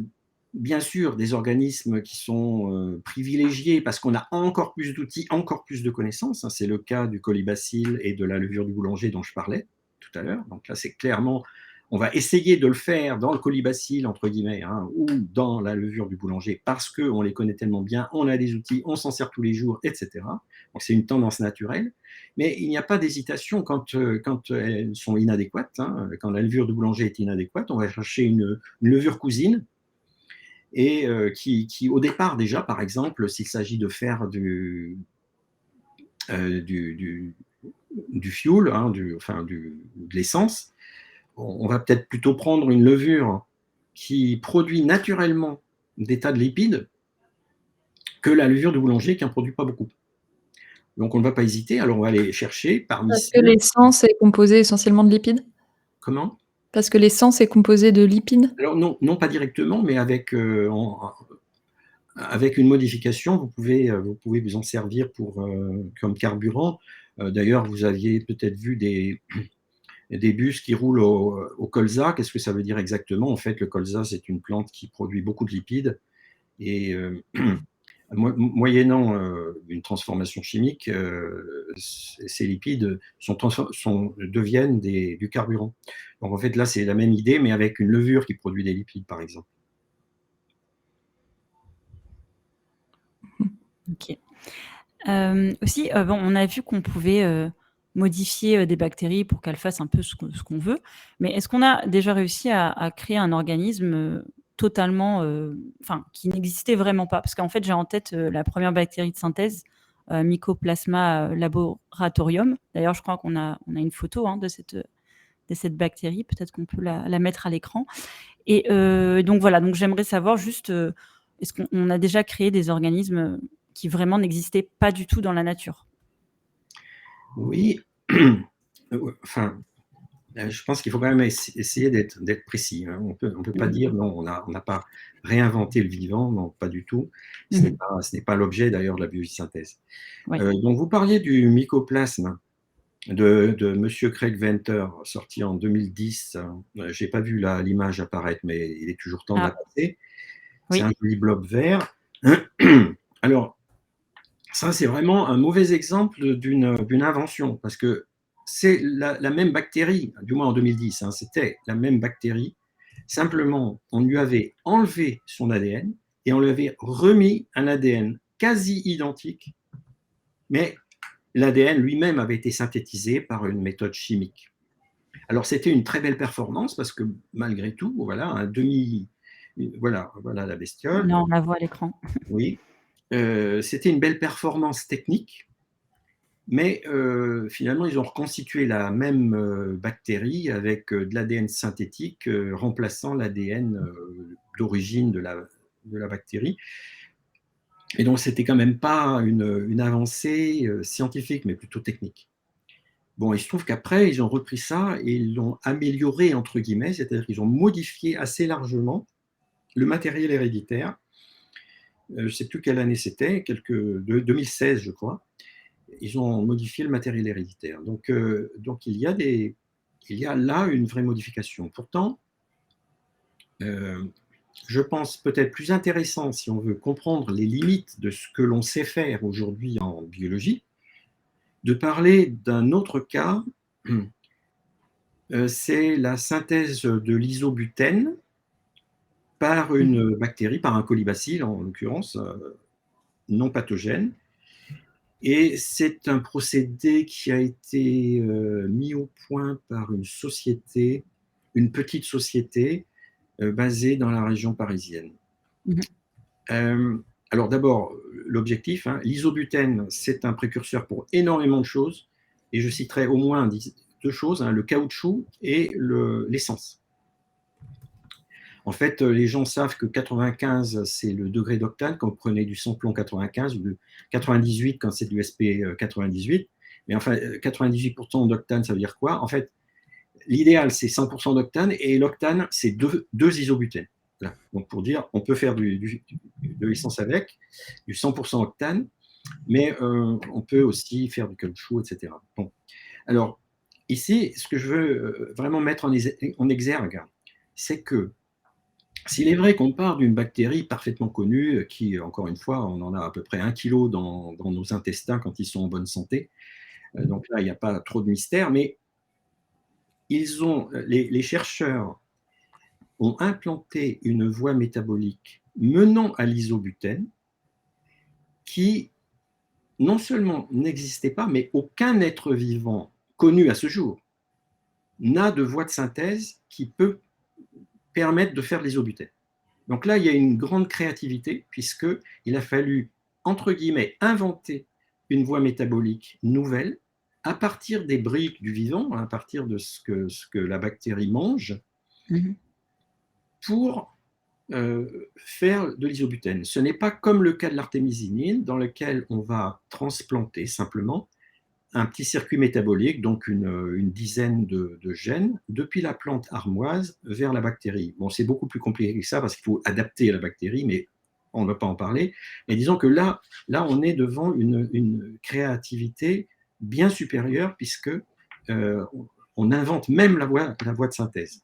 bien sûr des organismes qui sont privilégiés parce qu'on a encore plus d'outils, encore plus de connaissances. Hein. C'est le cas du colibacille et de la levure du boulanger dont je parlais tout à l'heure. Donc là, c'est clairement, on va essayer de le faire dans le colibacille, entre guillemets, hein, ou dans la levure du boulanger parce qu'on les connaît tellement bien, on a des outils, on s'en sert tous les jours, etc. Donc c'est une tendance naturelle. Mais il n'y a pas d'hésitation quand elles sont inadéquates. Hein. Quand la levure du boulanger est inadéquate, on va chercher une levure cousine et qui, au départ déjà, par exemple, s'il s'agit de faire du fuel, hein, de l'essence, on va peut-être plutôt prendre une levure qui produit naturellement des tas de lipides que la levure du boulanger qui n'en produit pas beaucoup. Donc on ne va pas hésiter, alors on va aller chercher parmi Parce que celles… l'essence est composée essentiellement de lipides? Comment? Parce que l'essence est composée de lipides? Alors non, non pas directement, mais avec une modification, vous pouvez vous en servir comme carburant. D'ailleurs, vous aviez peut-être vu des bus qui roulent au colza. Qu'est-ce que ça veut dire exactement? En fait, le colza, c'est une plante qui produit beaucoup de lipides. Et moyennant une transformation chimique, ces lipides deviennent du carburant. Donc en fait, là, c'est la même idée, mais avec une levure qui produit des lipides, par exemple. OK. Aussi, bon, on a vu qu'on pouvait modifier des bactéries pour qu'elles fassent un peu ce qu'on veut, mais est-ce qu'on a déjà réussi à créer un organisme totalement, enfin, qui n'existait vraiment pas? Parce qu'en fait, j'ai en tête la première bactérie de synthèse, Mycoplasma laboratorium. D'ailleurs, je crois qu'on a une photo hein, de cette bactérie. Peut-être qu'on peut la mettre à l'écran. Et donc voilà, donc j'aimerais savoir juste, est-ce qu'on a déjà créé des organismes qui vraiment n'existaient pas du tout dans la nature? Oui, enfin, je pense qu'il faut quand même essayer d'être précis. Hein. On peut pas dire non, on n'a pas réinventé le vivant, non, pas du tout. Ce n'est pas l'objet d'ailleurs de la biosynthèse. Ouais. Donc vous parliez du mycoplasme de Monsieur Craig Venter, sorti en 2010. J'ai pas vu l'image apparaître, mais il est toujours temps de la Ah, passer. C'est oui. un joli blob vert. Alors, ça, c'est vraiment un mauvais exemple d'une invention, parce que c'est la même bactérie, du moins en 2010, hein, c'était la même bactérie. Simplement, on lui avait enlevé son ADN et on lui avait remis un ADN quasi identique, mais l'ADN lui-même avait été synthétisé par une méthode chimique. Alors, c'était une très belle performance parce que malgré tout, voilà, voilà la bestiole. Là, on la voit à l'écran. Oui, c'était une belle performance technique, mais finalement, ils ont reconstitué la même bactérie avec de l'ADN synthétique remplaçant l'ADN d'origine de la bactérie. Et donc, c'était quand même pas une avancée scientifique, mais plutôt technique. Bon, il se trouve qu'après, ils ont repris ça et ils l'ont amélioré, entre guillemets, c'est-à-dire qu'ils ont modifié assez largement le matériel héréditaire. Je ne sais plus quelle année c'était, 2016, je crois. Ils ont modifié le matériel héréditaire. Donc il y a là une vraie modification. Pourtant, je pense peut-être plus intéressant, si on veut comprendre les limites de ce que l'on sait faire aujourd'hui en biologie, de parler d'un autre cas, c'est la synthèse de l'isobutène par une bactérie, par un colibacille en l'occurrence, non pathogène. Et c'est un procédé qui a été mis au point par une petite société basée dans la région parisienne. Alors d'abord, l'objectif, hein, l'isobutène, c'est un précurseur pour énormément de choses, et je citerai au moins deux choses, hein, le caoutchouc et l'essence. En fait, les gens savent que 95, c'est le degré d'octane quand vous prenez du samplon 95, ou de 98 quand c'est du SP 98. Mais enfin, 98% d'octane, ça veut dire quoi? En fait, l'idéal, c'est 100% d'octane, et l'octane, c'est deux isobutènes. Voilà. Donc, pour dire, on peut faire de l'essence avec, du 100% octane, mais on peut aussi faire du caoutchouc, etc. Bon. Alors, ici, ce que je veux vraiment mettre en exergue, c'est que S'il est vrai qu'on part d'une bactérie parfaitement connue, qui, encore une fois, on en a à peu près 1 kilo dans nos intestins quand ils sont en bonne santé, donc là, il n'y a pas trop de mystère, mais les chercheurs ont implanté une voie métabolique menant à l'isobutène qui non seulement n'existait pas, mais aucun être vivant connu à ce jour n'a de voie de synthèse qui peut permettre de faire de l'isobutène. Donc là, il y a une grande créativité, puisqu'il a fallu, entre guillemets, inventer une voie métabolique nouvelle à partir des briques du vivant, à partir de ce que la bactérie mange, pour faire de l'isobutène. Ce n'est pas comme le cas de l'artémisinine, dans lequel on va transplanter simplement un petit circuit métabolique, donc une dizaine de gènes, depuis la plante armoise vers la bactérie. Bon, c'est beaucoup plus compliqué que ça parce qu'il faut adapter la bactérie, mais on ne va pas en parler. Mais disons que là on est devant une créativité bien supérieure puisque on invente même la voie de synthèse.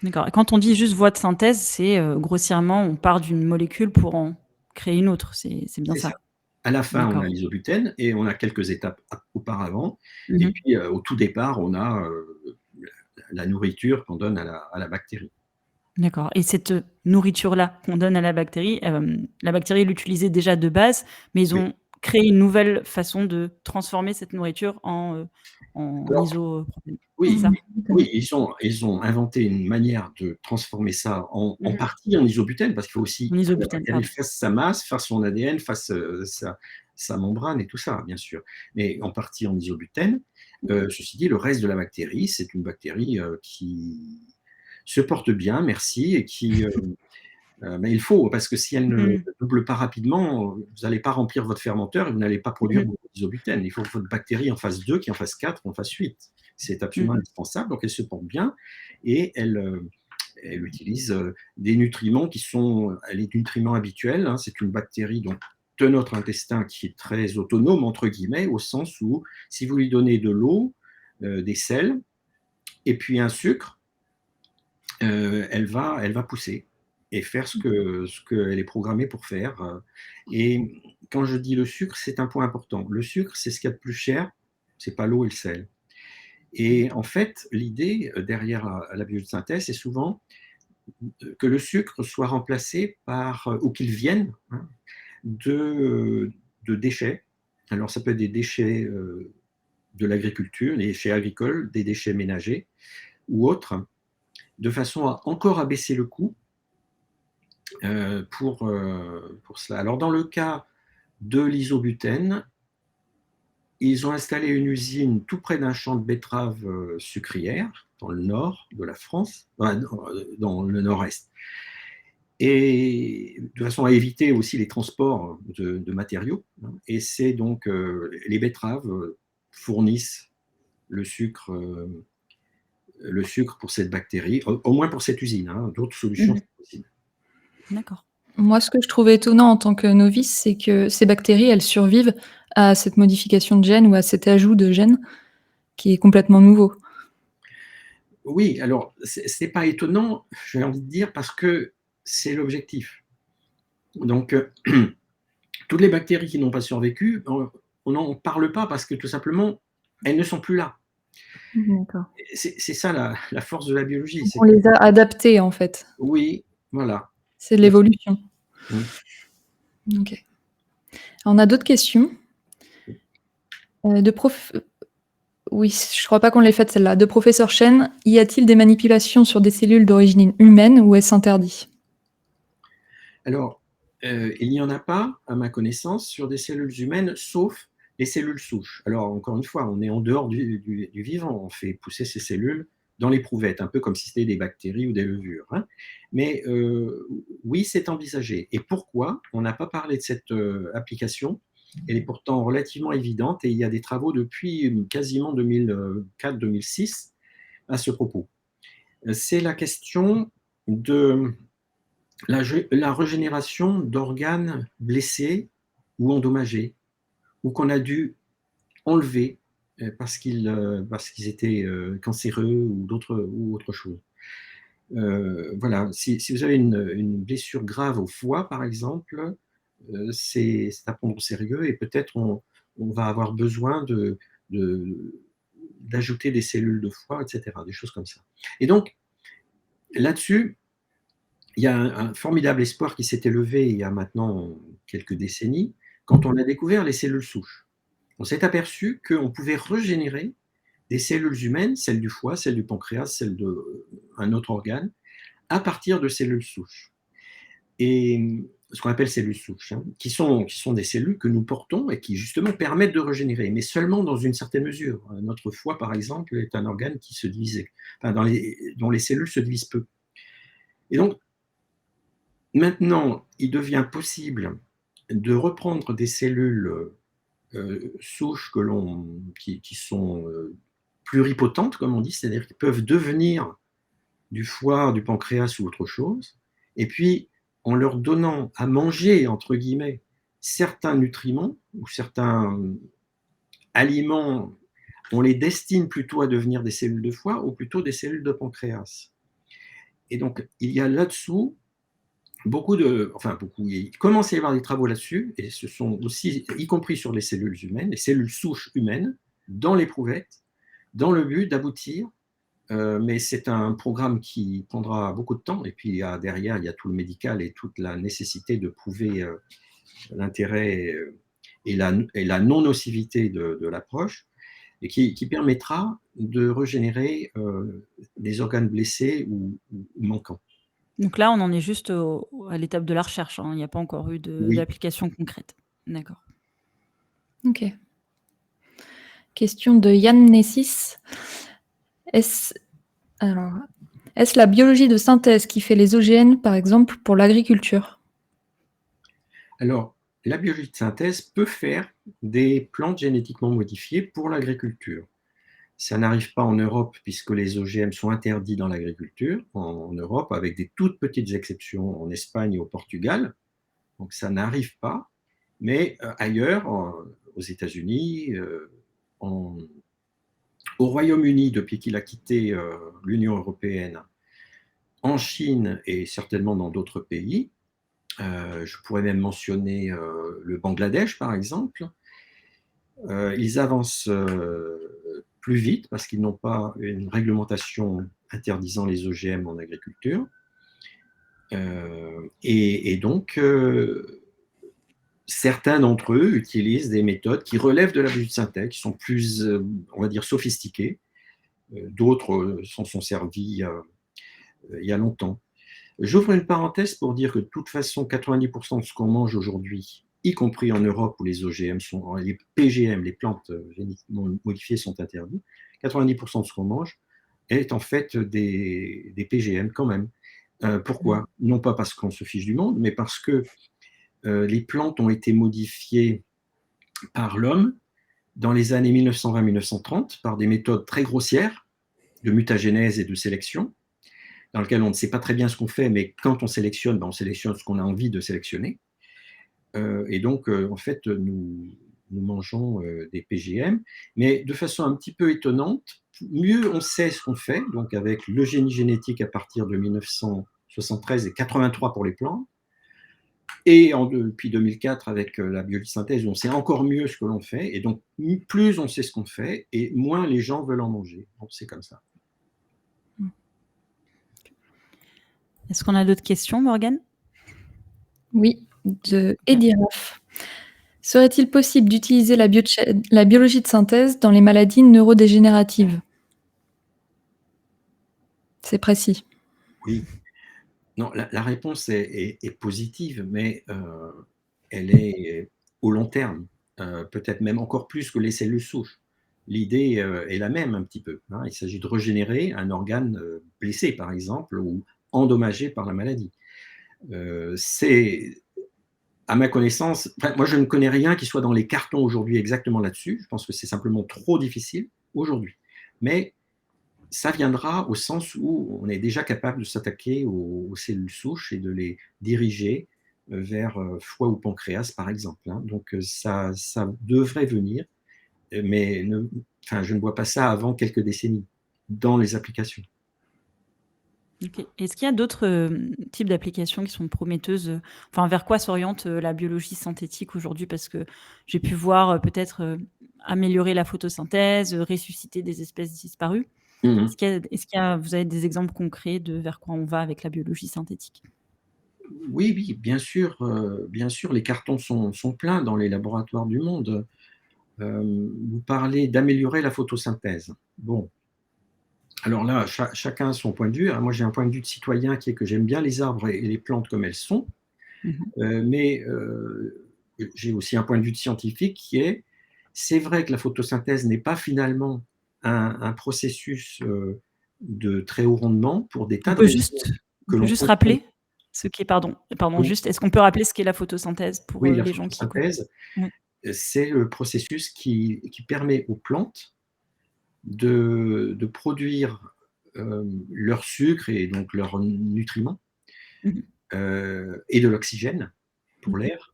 D'accord. Et quand on dit juste voie de synthèse, c'est grossièrement, on part d'une molécule pour en créer une autre. C'est bien C'est ça. ça? À la fin, on D'accord. a l'isobutène et on a quelques étapes auparavant. Et Mmh. puis, au tout départ, on a la nourriture qu'on donne à la bactérie. D'accord, et cette nourriture-là qu'on donne à la bactérie l'utilisait déjà de base, mais ils Oui. ont créé une nouvelle façon de transformer cette nourriture en Alors, isopropène, c'est oui, ça? oui, ils ont inventé une manière de transformer ça en Mmh. partie en isobutène, parce qu'il faut En aussi que la isobutène, bactérie pardon. fasse sa masse, fasse son ADN, fasse sa membrane et tout ça, bien sûr. Mais en partie en isobutène. Ceci dit, le reste de la bactérie, c'est une bactérie qui se porte bien, merci, et qui mais il faut, parce que si elle ne Mmh. double pas rapidement, vous n'allez pas remplir votre fermenteur et vous n'allez pas produire Mmh. beaucoup d'isobutène. Il faut que votre bactérie en fasse 2, qui en fasse 4, qui en fasse 8. C'est absolument Mmh. indispensable. Donc elle se porte bien et elle utilise des nutriments qui sont les nutriments habituels, hein. C'est une bactérie donc, de notre intestin qui est très autonome, entre guillemets, au sens où si vous lui donnez de l'eau, des sels et puis un sucre, elle va pousser et faire ce qu'elle est programmée pour faire. Et quand je dis le sucre, c'est un point important. Le sucre, c'est ce qu'il y a de plus cher, c'est pas l'eau et le sel. Et en fait, l'idée derrière la biosynthèse, c'est souvent que le sucre soit remplacé par, ou qu'il vienne hein, de déchets. Alors ça peut être des déchets de l'agriculture, des déchets agricoles, des déchets ménagers ou autres, de façon à encore abaisser le coût pour cela. Alors, dans le cas de l'isobutène, ils ont installé une usine tout près d'un champ de betteraves sucrières, dans le nord de la France, dans le nord-est, et de façon à éviter aussi les transports de matériaux. Et c'est donc les betteraves fournissent le sucre, euh, le sucre pour cette bactérie, au moins pour cette usine. Hein. D'autres solutions Mmh. sont possibles. D'accord. Moi, ce que je trouve étonnant en tant que novice, c'est que ces bactéries, elles survivent à cette modification de gènes ou à cet ajout de gènes qui est complètement nouveau. Oui, alors c'est pas étonnant, j'ai envie de dire, parce que c'est l'objectif. Donc, toutes les bactéries qui n'ont pas survécu, on n'en parle pas parce que tout simplement, elles ne sont plus là. D'accord. C'est ça la force de la biologie. Donc on les a adaptées, en fait. Oui, voilà. C'est de l'évolution. Mm. OK. On a d'autres questions. De prof Oui, je crois pas qu'on l'ait faite celle-là. De professeur Chen, y a-t-il des manipulations sur des cellules d'origine humaine ou est-ce interdit? Alors, il n'y en a pas, à ma connaissance, sur des cellules humaines, sauf les cellules souches. Alors, encore une fois, on est en dehors du vivant. On fait pousser ces cellules dans l'éprouvette, un peu comme si c'était des bactéries ou des levures. Hein. Mais oui, c'est envisagé. Et pourquoi on n'a pas parlé de cette application? Elle est pourtant relativement évidente et il y a des travaux depuis quasiment 2004-2006 à ce propos. C'est la question de la régénération d'organes blessés ou endommagés, ou qu'on a dû enlever parce qu'ils étaient cancéreux ou autre chose. Voilà, si vous avez une blessure grave au foie, par exemple, c'est à prendre au sérieux et peut-être on va avoir besoin d'ajouter des cellules de foie, et cetera, des choses comme ça. Et donc, là-dessus, il y a un formidable espoir qui s'est élevé il y a maintenant quelques décennies, quand on a découvert les cellules souches. On s'est aperçu qu'on pouvait régénérer des cellules humaines, celles du foie, celles du pancréas, celles d'un autre organe, à partir de cellules souches. Et ce qu'on appelle cellules souches, hein, qui sont des cellules que nous portons et qui justement permettent de régénérer, mais seulement dans une certaine mesure. Notre foie, par exemple, est un organe qui se divise, enfin, dont les cellules se divisent peu. Et donc, maintenant, il devient possible de reprendre des cellules souches qui sont pluripotentes, comme on dit, c'est-à-dire qui peuvent devenir du foie, du pancréas ou autre chose, et puis en leur donnant à manger, entre guillemets, certains nutriments ou certains aliments, on les destine plutôt à devenir des cellules de foie ou plutôt des cellules de pancréas. Et donc, il y a là-dessous il commence à y avoir des travaux là-dessus, et ce sont aussi, y compris sur les cellules humaines, les cellules souches humaines, dans l'éprouvettes, dans le but d'aboutir, mais c'est un programme qui prendra beaucoup de temps, et puis derrière, il y a tout le médical et toute la nécessité de prouver l'intérêt et la non-nocivité de l'approche, et qui permettra de régénérer les organes blessés ou manquants. Donc là, on en est juste à l'étape de la recherche, hein. Il n'y a pas encore eu Oui. d'application concrète. D'accord. Ok. Question de Yann Nessis. Est-ce la biologie de synthèse qui fait les OGM, par exemple, pour l'agriculture? Alors, la biologie de synthèse peut faire des plantes génétiquement modifiées pour l'agriculture. Ça n'arrive pas en Europe puisque les OGM sont interdits dans l'agriculture en Europe, avec des toutes petites exceptions en Espagne et au Portugal. Donc ça n'arrive pas. Mais ailleurs, aux États-Unis, au Royaume-Uni, depuis qu'il a quitté l'Union européenne, en Chine et certainement dans d'autres pays, je pourrais même mentionner le Bangladesh, par exemple, ils avancent plus vite parce qu'ils n'ont pas une réglementation interdisant les OGM en agriculture. Et donc, certains d'entre eux utilisent des méthodes qui relèvent de la biologie de synthèse, qui sont plus, on va dire, sophistiquées. D'autres s'en sont servis il y a longtemps. J'ouvre une parenthèse pour dire que de toute façon, 90% de ce qu'on mange aujourd'hui, y compris en Europe où les OGM les PGM, les plantes génétiquement modifiées sont interdites, 90% de ce qu'on mange est en fait des PGM quand même. Pourquoi? Non pas parce qu'on se fiche du monde, mais parce que les plantes ont été modifiées par l'homme dans les années 1920-1930 par des méthodes très grossières de mutagénèse et de sélection, dans lequel on ne sait pas très bien ce qu'on fait, mais quand on sélectionne, on sélectionne ce qu'on a envie de sélectionner. Et donc, en fait, nous mangeons des PGM, mais de façon un petit peu étonnante, mieux on sait ce qu'on fait, donc avec le génie génétique à partir de 1973 et 83 pour les plantes, et depuis 2004 avec la biosynthèse, on sait encore mieux ce que l'on fait, et donc plus on sait ce qu'on fait, et moins les gens veulent en manger. Donc c'est comme ça. Est-ce qu'on a d'autres questions, Morgane? Oui, de Ediraf. Serait-il possible d'utiliser la biologie de synthèse dans les maladies neurodégénératives? C'est précis. Oui. Non, la réponse est positive, mais elle est au long terme, peut-être même encore plus que les cellules souches. L'idée est la même un petit peu, hein. Il s'agit de régénérer un organe blessé, par exemple, ou endommagé par la maladie. C'est, à ma connaissance, moi je ne connais rien qui soit dans les cartons aujourd'hui exactement là-dessus. Je pense que c'est simplement trop difficile aujourd'hui. Mais ça viendra au sens où on est déjà capable de s'attaquer aux cellules souches et de les diriger vers foie ou pancréas, par exemple, hein. Donc ça devrait venir, mais je ne vois pas ça avant quelques décennies dans les applications. OK. Est-ce qu'il y a d'autres, types d'applications qui sont prometteuses, enfin vers quoi s'oriente, la biologie synthétique aujourd'hui? Parce que j'ai pu voir, peut-être, améliorer la photosynthèse, ressusciter des espèces disparues. Mmh. Est-ce qu'il y a vous avez des exemples concrets de vers quoi on va avec la biologie synthétique? Oui, oui, bien sûr, les cartons sont pleins dans les laboratoires du monde. Vous parlez d'améliorer la photosynthèse. Bon, alors là, chacun a son point de vue, hein. Moi, j'ai un point de vue de citoyen qui est que j'aime bien les arbres et les plantes comme elles sont, Mmh. mais j'ai aussi un point de vue de scientifique qui est: c'est vrai que la photosynthèse n'est pas finalement un processus, de très haut rendement pour des On tas de peut raisons juste on que peut l'on juste comprend. rappeler ce qu'est pardon, Oui, juste, est-ce qu'on peut rappeler ce qu'est la photosynthèse pour, oui, la les gens qui écoutent? photosynthèse, Oui. c'est le processus qui permet aux plantes de produire, leur sucre et donc leurs nutriments, Mmh mh. et de l'oxygène pour Mmh. l'air,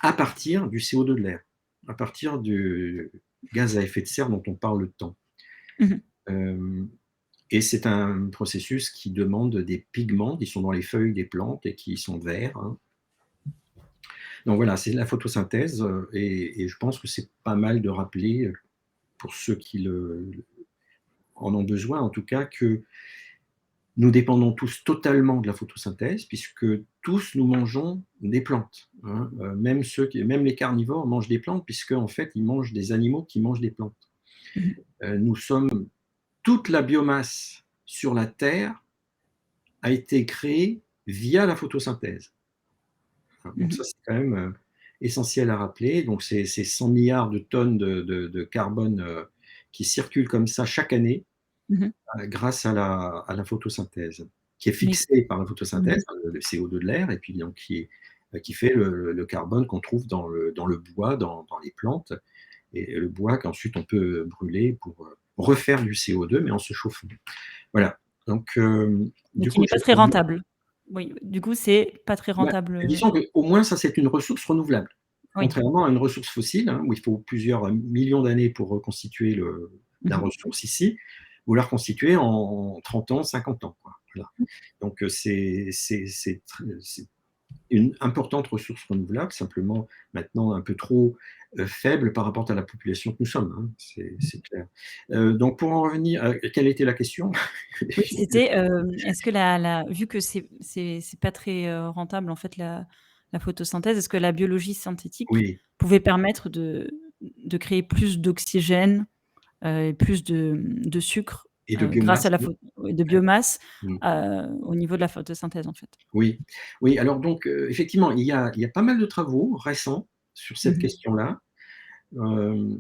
à partir du CO2 de l'air, à partir du gaz à effet de serre dont on parle tant. Mmh mh. Hem Et c'est un processus qui demande des pigments qui sont dans les feuilles des plantes et qui sont verts, hein. Donc voilà, c'est la photosynthèse, et je pense que c'est pas mal de rappeler, pour ceux qui en ont besoin en tout cas, que nous dépendons tous totalement de la photosynthèse puisque tous nous mangeons des plantes, hein. Même les carnivores mangent des plantes puisque en fait, ils mangent des animaux qui mangent des plantes. Mmh. Nous sommes toute la biomasse sur la terre a été créée via la photosynthèse. Donc Mmh. ça, c'est quand même, essentiel à rappeler. Donc c'est 100 000 000 de tonnes de carbone, qui circulent comme ça chaque année, Mmh mh. grâce à la photosynthèse, qui est Mais fixée par la mmh mh. photosynthèse, hein, le CO2 de l'air et puis donc qui fait le carbone qu'on trouve dans le bois, dans les plantes et le bois qu'ensuite on peut brûler pour, refaire du CO2 mais en se chauffant. Voilà, donc Mais du qui coup, n'est pas je très rentable. Oui, du coup, c'est pas très bah, rentable, disons qu'au moins ça, c'est une ressource renouvelable. oui. Contrairement à une ressource fossile, hein, où il faut plusieurs millions d'années pour reconstituer Mmh la mh. ressource ici, vous la reconstituez en 30 ans, 50 ans, quoi. Voilà. Donc c'est une importante ressource renouvelable, simplement maintenant un peu trop, faible par rapport à la population que nous sommes, hein, c'est clair. Donc pour en revenir quelle était la question? Oui, c'était, est-ce que la vu que c'est pas très, rentable en fait la photosynthèse, est-ce que la biologie synthétique Oui, pouvait permettre de créer plus d'oxygène, et plus de sucre, et de grâce biomasse, à la oui. ouais, de biomasse, Mmh. au niveau de la photosynthèse en fait? Oui, oui, alors donc effectivement, il y a pas mal de travaux récents sur cette Mmh mh. question-là. Hem,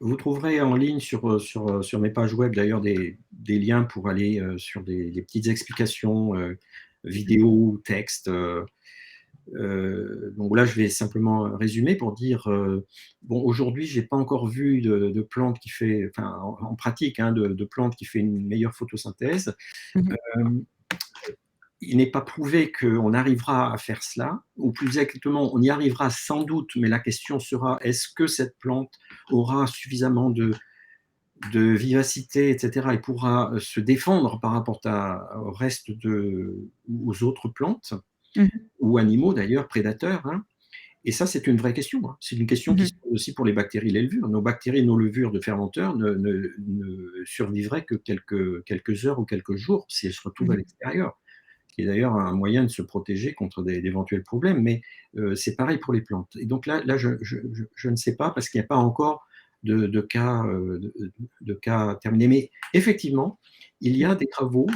Vous trouverez en ligne sur mes pages web d'ailleurs des liens pour aller, sur des petites explications, vidéo ou texte, donc là, je vais simplement résumer pour dire, bon, aujourd'hui, j'ai pas encore vu de plante qui fait enfin, en pratique, hein, de plante qui fait une meilleure photosynthèse. Mmh mh. Hem Il n'est pas prouvé qu'on arrivera à faire cela, ou plus exactement, on y arrivera sans doute, mais la question sera: est-ce que cette plante aura suffisamment de vivacité, et cetera, et pourra, se défendre par rapport au reste aux autres plantes Mmh mh. ou animaux d'ailleurs, prédateurs, hein? Et ça, c'est une vraie question, hein. C'est une question Mmh qui mh. se pose aussi pour les bactéries et les levures. Nos bactéries, nos levures de fermenteurs ne survivraient que quelques heures ou quelques jours si elles se retrouvent à Mmh. l'extérieur, qui est d'ailleurs un moyen de se protéger contre d'éventuels problèmes, mais c'est pareil pour les plantes. Et donc là je ne sais pas parce qu'il n'y a pas encore de cas, de cas terminés. Mais effectivement, il y a des travaux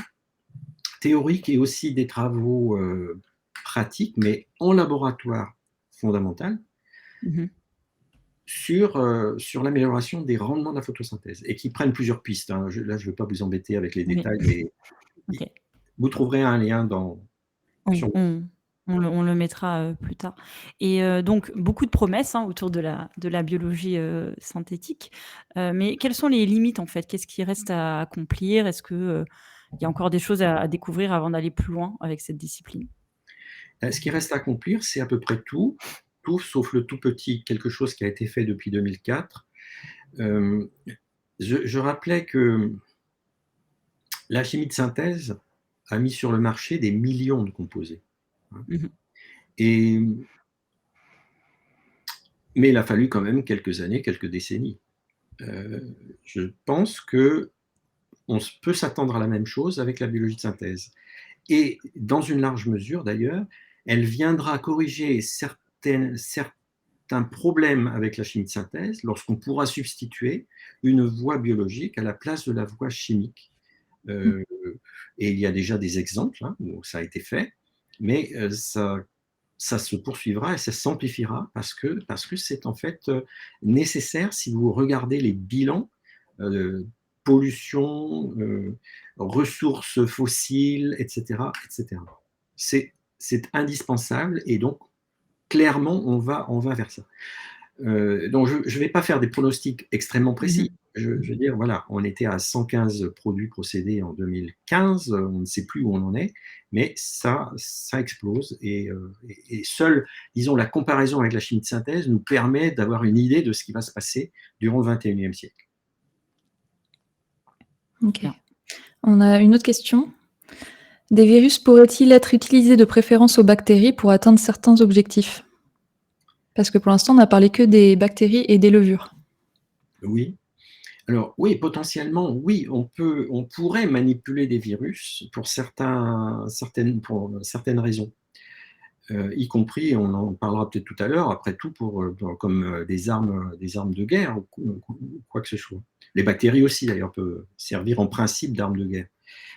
théoriques et aussi des travaux, pratiques, mais en laboratoire fondamental, Mmh mh. sur l'amélioration des rendements de la photosynthèse et qui prennent plusieurs pistes, hein. Là, je ne vais pas vous embêter avec les Oui. détails, mais OK. vous trouverez un lien Oui, sur on le mettra, plus tard et donc beaucoup de promesses, hein, autour de la biologie, synthétique, mais quelles sont les limites, en fait? Qu'est-ce qui reste à accomplir? Est-ce que, il y a encore des choses à découvrir avant d'aller plus loin avec cette discipline? Ce qui reste à accomplir, c'est à peu près tout sauf le tout petit quelque chose qui a été fait depuis 2004. Je rappelais que la chimie de synthèse a mis sur le marché des millions de composés. Mhm. Mais il a fallu quand même quelques années, quelques décennies. Je pense qu'on peut s'attendre à la même chose avec la biologie de synthèse. Et dans une large mesure, d'ailleurs, elle viendra corriger certains problèmes avec la chimie de synthèse lorsqu'on pourra substituer une voie biologique à la place de la voie chimique. Et il y a déjà des exemples hein, où ça a été fait, mais ça se poursuivra et ça s'amplifiera parce que c'est en fait nécessaire si vous regardez les bilans pollution, ressources fossiles, etc. etc. C'est indispensable et donc clairement on va vers ça. Donc je ne vais pas faire des pronostics extrêmement précis. Je veux dire, voilà, on était à 115 produits procédés en 2015, on ne sait plus où on en est, mais ça explose et seule, disons, la comparaison avec la chimie de synthèse nous permet d'avoir une idée de ce qui va se passer durant le 21e siècle. Ok. On a une autre question. Des virus pourraient-ils être utilisés de préférence aux bactéries pour atteindre certains objectifs? Parce que pour l'instant, on n'a parlé que des bactéries et des levures. Oui. Alors oui, potentiellement, oui, on pourrait manipuler des virus pour certaines raisons, y compris, on en parlera peut-être tout à l'heure, après tout, comme des armes de guerre ou quoi que ce soit. Les bactéries aussi, d'ailleurs, peuvent servir en principe d'armes de guerre.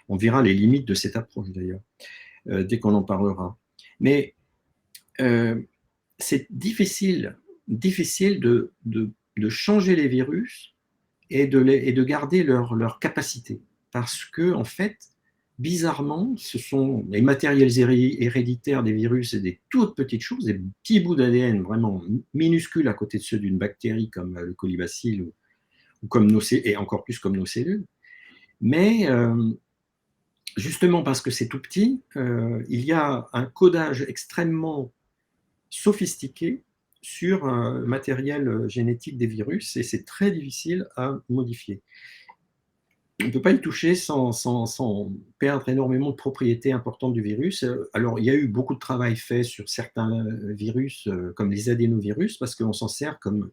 On verra les limites de cette approche, d'ailleurs, dès qu'on en parlera. Mais c'est difficile de changer les virus et de garder leur capacité. Parce que, en fait, bizarrement, ce sont les matériels héréditaires des virus et des toutes petites choses, des petits bouts d'ADN vraiment minuscules à côté de ceux d'une bactérie comme le colibacille ou comme et encore plus comme nos cellules. Mais justement parce que c'est tout petit, il y a un codage extrêmement sophistiqué sur un matériel génétique des virus et c'est très difficile à modifier. On ne peut pas y toucher sans perdre énormément de propriétés importantes du virus. Alors, il y a eu beaucoup de travail fait sur certains virus, comme les adénovirus, parce qu'on s'en sert comme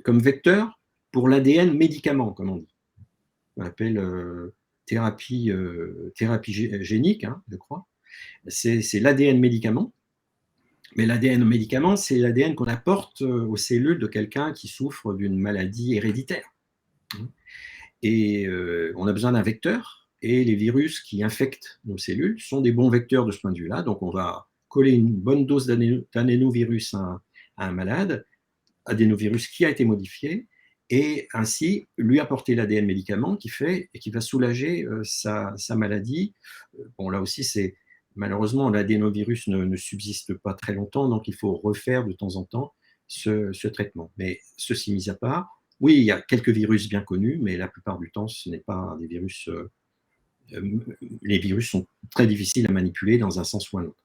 vecteur pour l'ADN médicament, comme on dit. On appelle thérapie génique, hein, je crois. C'est l'ADN médicament. Mais l'ADN médicament, c'est l'ADN qu'on apporte aux cellules de quelqu'un qui souffre d'une maladie héréditaire. Et on a besoin d'un vecteur, et les virus qui infectent nos cellules sont des bons vecteurs de ce point de vue-là. Donc on va coller une bonne dose d'adénovirus à un malade, adénovirus qui a été modifié, et ainsi lui apporter l'ADN médicament qui va soulager sa maladie. Bon, là aussi, malheureusement, l'adénovirus ne subsiste pas très longtemps, donc il faut refaire de temps en temps ce traitement. Mais ceci mis à part, oui, il y a quelques virus bien connus, mais la plupart du temps, ce n'est pas des virus. Les virus sont très difficiles à manipuler dans un sens ou un autre.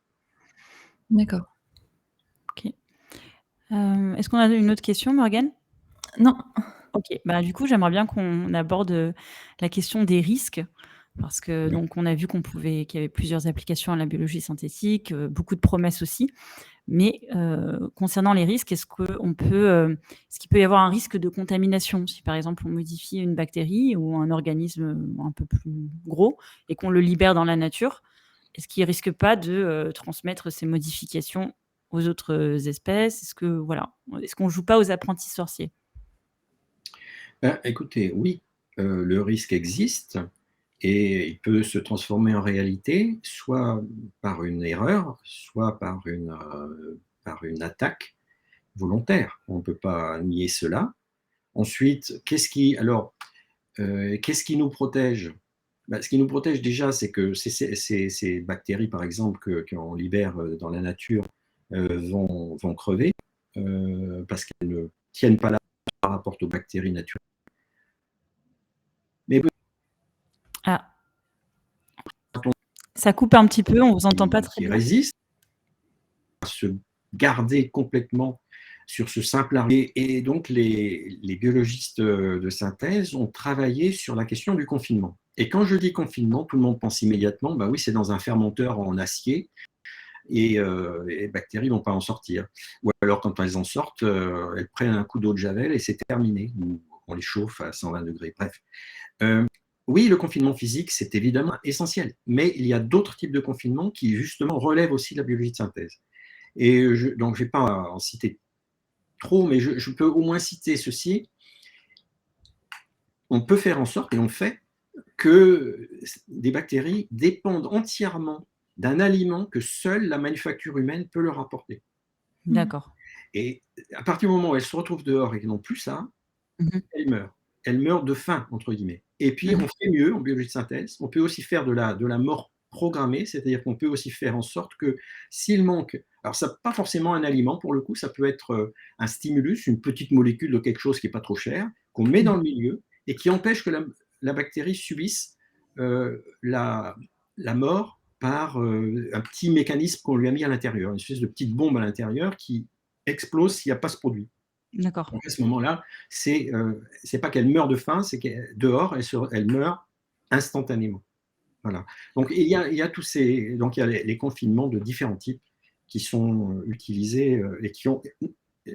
D'accord. Ok. Est-ce qu'on a une autre question, Morgane? Non. Ok. Bah, du coup, j'aimerais bien qu'on aborde la question des risques. Parce que donc on a vu qu'il y avait plusieurs applications à la biologie synthétique, beaucoup de promesses aussi. Mais concernant les risques, est-ce qu'il peut y avoir un risque de contamination si par exemple on modifie une bactérie ou un organisme un peu plus gros et qu'on le libère dans la nature? Est-ce qu'il ne risque pas de transmettre ces modifications aux autres espèces? Est-ce qu'on ne joue pas aux apprentis sorciers? Écoutez, oui, le risque existe. Et il peut se transformer en réalité, soit par une erreur, soit par une attaque volontaire. On ne peut pas nier cela. Ensuite, qu'est-ce qui nous protège? Ce qui nous protège déjà, c'est que ces bactéries, par exemple, qu'on libère dans la nature, vont crever parce qu'elles ne tiennent pas là par rapport aux bactéries naturelles. Mais Ah, ça coupe un petit peu, on ne vous entend pas très bien. Résistent à se garder complètement sur ce simple argument. Et donc, les biologistes de synthèse ont travaillé sur la question du confinement. Et quand je dis confinement, tout le monde pense immédiatement, bah oui, c'est dans un fermenteur en acier, et les bactéries ne vont pas en sortir. Ou alors, quand elles en sortent, elles prennent un coup d'eau de javel et c'est terminé. Ou on les chauffe à 120 degrés. Bref. Oui, le confinement physique, c'est évidemment essentiel. Mais il y a d'autres types de confinement qui, justement, relèvent aussi de la biologie de synthèse. Et donc, je ne vais pas en citer trop, mais je peux au moins citer ceci. On peut faire en sorte, et on fait, que des bactéries dépendent entièrement d'un aliment que seule la manufacture humaine peut leur apporter. D'accord. Et à partir du moment où elles se retrouvent dehors et qu'elles n'ont plus ça, Mmh. elles meurent. Elles meurent de faim, entre guillemets. Et puis, Mmh. on fait mieux en biologie de synthèse. On peut aussi faire de la mort programmée, c'est-à-dire qu'on peut aussi faire en sorte que s'il manque, alors ça pas forcément un aliment pour le coup, ça peut être un stimulus, une petite molécule de quelque chose qui n'est pas trop cher, qu'on met dans Mmh. le milieu et qui empêche que la bactérie subisse la mort par un petit mécanisme qu'on lui a mis à l'intérieur, une espèce de petite bombe à l'intérieur qui explose s'il n'y a pas ce produit. D'accord. Donc à ce moment-là, c'est pas qu'elle meurt de faim, c'est qu'elle dehors, elle meurt instantanément. Voilà. Donc il y a tous ces, donc il y a les confinements de différents types qui sont utilisés et qui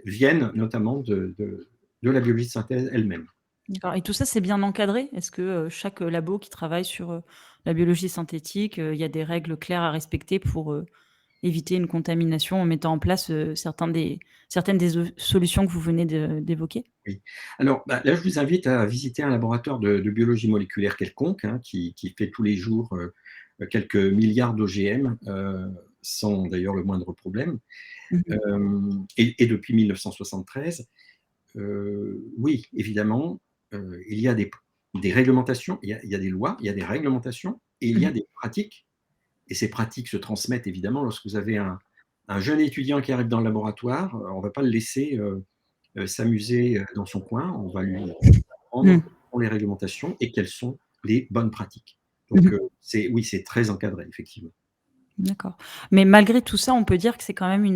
viennent notamment de la biologie de synthèse elle-même. D'accord, et tout ça, c'est bien encadré? Est-ce que, chaque, labo qui travaille sur, la biologie synthétique, il y a des règles claires à respecter pour, éviter une contamination en mettant en place, certaines des solutions que vous venez d'évoquer? Oui. Alors bah, là, je vous invite à visiter un laboratoire de biologie moléculaire quelconque, hein, qui fait tous les jours quelques milliards d'OGM, sans d'ailleurs le moindre problème. Mmh. Et depuis 1973, oui, évidemment, il y a des réglementations, il y a des lois, il y a des réglementations et il y a Mmh. des pratiques. Et ces pratiques se transmettent évidemment lorsque vous avez un jeune étudiant qui arrive dans le laboratoire, on ne va pas le laisser s'amuser dans son coin, on va lui apprendre Mmh. quelles sont les réglementations et quelles sont les bonnes pratiques. Donc, Mmh. oui, c'est très encadré, effectivement. D'accord. Mais malgré tout ça, on peut dire que c'est quand même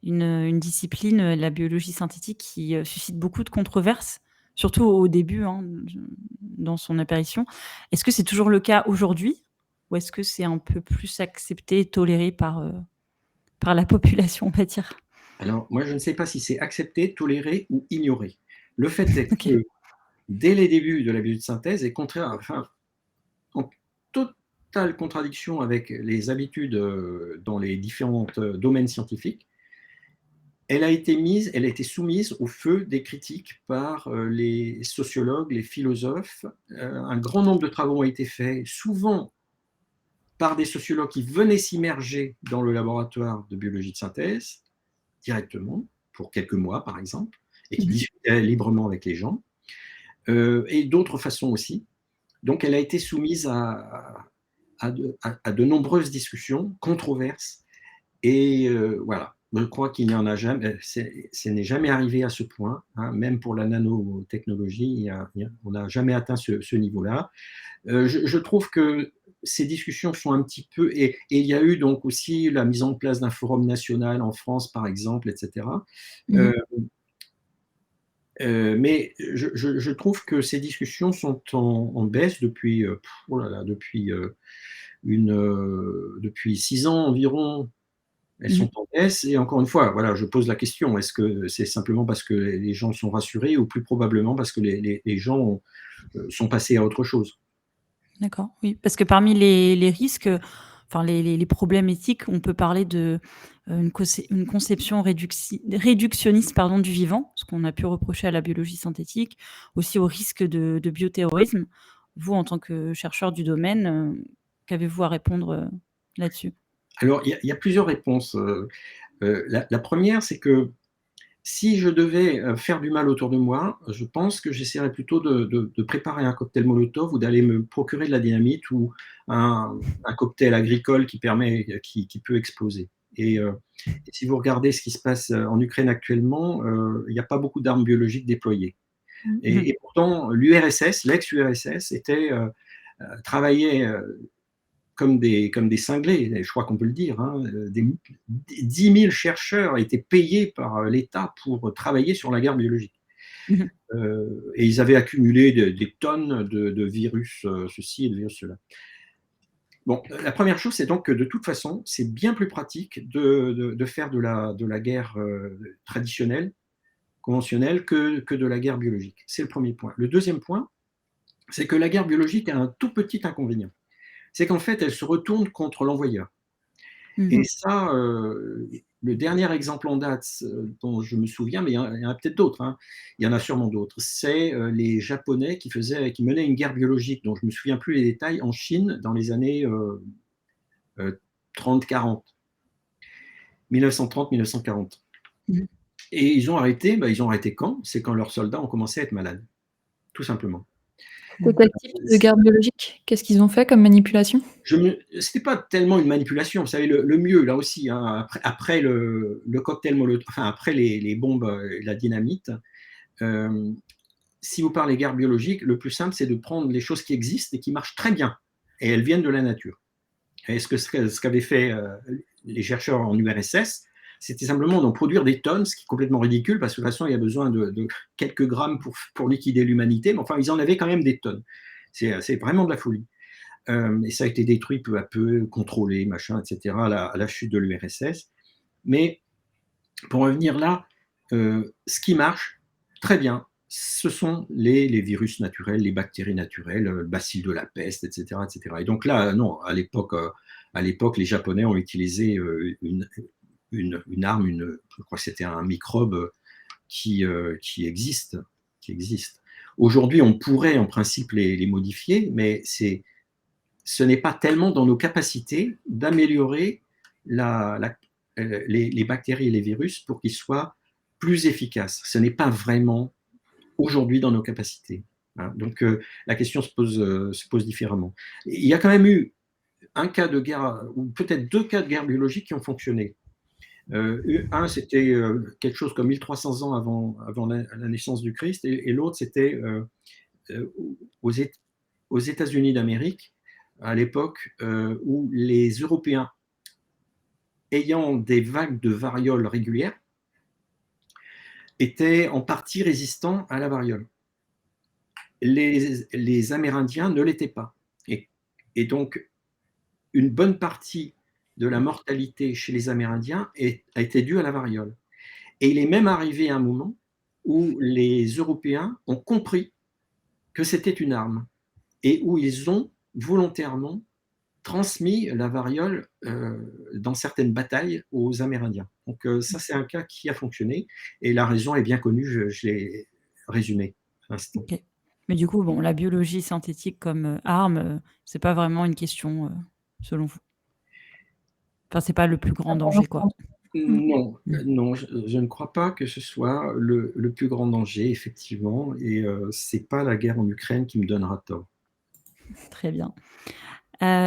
une discipline, la biologie synthétique qui, suscite beaucoup de controverses, surtout au début, hein, dans son apparition. Est-ce que c'est toujours le cas aujourd'hui? Ou est-ce que c'est un peu plus accepté et toléré par la population, on va dire? Alors, moi, je ne sais pas si c'est accepté, toléré ou ignoré. Le fait est OK. que dès les débuts de la biologie de synthèse est contraire, enfin, en totale contradiction avec les habitudes dans les différents domaines scientifiques. Elle a été soumise au feu des critiques par les sociologues, les philosophes. Un grand nombre de travaux ont été faits, souvent par des sociologues qui venaient s'immerger dans le laboratoire de biologie de synthèse directement, pour quelques mois par exemple, et qui Mmh. discutaient librement avec les gens, et d'autres façons aussi. Donc elle a été soumise à de nombreuses discussions, controverses, et voilà. Je crois qu'il n'y en a jamais, ce n'est jamais arrivé à ce point, hein, même pour la nanotechnologie, on n'a jamais atteint ce niveau-là. Je trouve que ces discussions sont un petit peu, et il y a eu donc aussi la mise en place d'un forum national en France, par exemple, etc. Mmh. Euh, mais je trouve que ces discussions sont en baisse depuis, oh là là, depuis 6 ans environ. Elles Mmh. sont en baisse, et encore une fois, voilà, je pose la question, est-ce que c'est simplement parce que les gens sont rassurés, ou plus probablement parce que les gens sont passés à autre chose? D'accord, oui, parce que parmi les risques, enfin les problèmes éthiques, on peut parler de, une conception réductionniste, pardon, du vivant, ce qu'on a pu reprocher à la biologie synthétique, aussi au risque de bioterrorisme. Vous, en tant que chercheur du domaine, qu'avez-vous à répondre, là-dessus? Alors, il y a plusieurs réponses. La première, c'est que si je devais faire du mal autour de moi, je pense que j'essaierais plutôt de préparer un cocktail Molotov, ou d'aller me procurer de la dynamite, ou un cocktail agricole qui peut exploser. Et si vous regardez ce qui se passe en Ukraine actuellement, il n'y a pas beaucoup d'armes biologiques déployées. Mmh. Et pourtant, l'URSS, l'ex-URSS, travaillait comme des cinglés, je crois qu'on peut le dire, hein, 10 000 chercheurs étaient payés par l'État pour travailler sur la guerre biologique. Mmh. Et ils avaient accumulé des tonnes de virus, ceci et de virus cela. Bon, la première chose, c'est donc que de toute façon, c'est bien plus pratique de faire de la guerre traditionnelle, conventionnelle, que de la guerre biologique. C'est le premier point. Le deuxième point, c'est que la guerre biologique a un tout petit inconvénient. C'est qu'en fait, elle se retourne contre l'envoyeur. Et Mmh. ça, le dernier exemple en date dont je me souviens, mais il y en a peut-être d'autres, hein, il y en a sûrement d'autres, c'est les Japonais qui menaient une guerre biologique dont je ne me souviens plus les détails en Chine dans les années 30-40, 1930-1940. Mmh. Et ils ont arrêté quand? C'est quand leurs soldats ont commencé à être malades, tout simplement. C'est quel type de guerre biologique? Qu'est-ce qu'ils ont fait comme manipulation? C'était pas tellement une manipulation, vous savez, le mieux, là aussi, hein, après le cocktail Molotov, enfin, après les bombes et la dynamite, euh, si vous parlez guerre biologique, le plus simple, c'est de prendre les choses qui existent et qui marchent très bien, et elles viennent de la nature. Et ce qu'avaient fait les chercheurs en URSS, c'était simplement d'en produire des tonnes, ce qui est complètement ridicule, parce que de toute façon, il y a besoin de quelques grammes pour liquider l'humanité, mais enfin, ils en avaient quand même des tonnes. C'est vraiment de la folie. Et ça a été détruit peu à peu, contrôlé, machin, etc., à la chute de l'URSS. Mais pour revenir là, ce qui marche très bien, ce sont les virus naturels, les bactéries naturelles, le bacille de la peste, etc., etc. Et donc là, non, à l'époque, les Japonais ont utilisé une arme, je crois que c'était un microbe qui existe, qui existe. Aujourd'hui, on pourrait en principe les modifier, mais ce n'est pas tellement dans nos capacités d'améliorer les bactéries et les virus pour qu'ils soient plus efficaces. Ce n'est pas vraiment aujourd'hui dans nos capacités. Hein. Donc la question se pose différemment. Il y a quand même eu un cas de guerre, ou peut-être deux cas de guerre biologique qui ont fonctionné. Un, c'était quelque chose comme 1300 ans avant la naissance du Christ, et l'autre, c'était aux, aux États-Unis d'Amérique, à l'époque où les Européens, ayant des vagues de variole régulières, étaient en partie résistants à la variole. Les Amérindiens ne l'étaient pas. Et donc, une bonne partie de la mortalité chez les Amérindiens a été due à la variole. Et il est même arrivé un moment où les Européens ont compris que c'était une arme et où ils ont volontairement transmis la variole dans certaines batailles aux Amérindiens. Donc ça, c'est un cas qui a fonctionné et la raison est bien connue, je l'ai résumé à l'instant. OK. Mais du coup, bon, la biologie synthétique comme, arme, c'est pas vraiment une question, selon vous? Enfin, c'est pas le plus grand danger, quoi? Mmh. Non, Mmh. non, je ne crois pas que ce soit le plus grand danger, effectivement, et c'est pas la guerre en Ukraine qui me donnera tort. Très bien.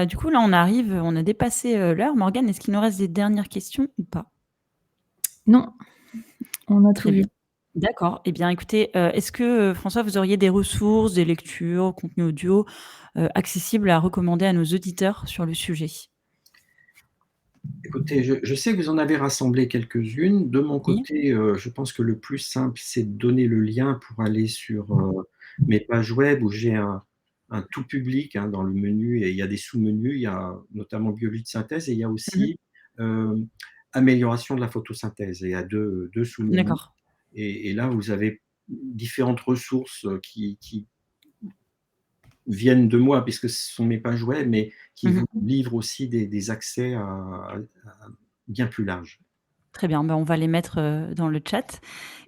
Du coup, là, on a dépassé, l'heure. Morgane, est-ce qu'il nous reste des dernières questions ou pas? Non, on a tout Très vu. bien. D'accord. Eh bien, écoutez, est-ce que, François, vous auriez des ressources, des lectures, contenus audio, accessibles à recommander à nos auditeurs sur le sujet? Écoutez, je sais que vous en avez rassemblé quelques-unes. De mon Oui. côté, je pense que le plus simple, c'est de donner le lien pour aller sur, mes pages web où j'ai un tout public, hein, dans le menu, et il y a des sous-menus. Il y a notamment biologie de synthèse et il y a Mmh. aussi, amélioration de la photosynthèse, et il y a deux sous-menus, D'accord. et là, vous avez différentes ressources, qui viennent de moi puisque ce sont mes pages web, mais qui Mmh. vous livrent aussi des accès à bien plus larges. Très bien, bah, on va les mettre, dans le chat.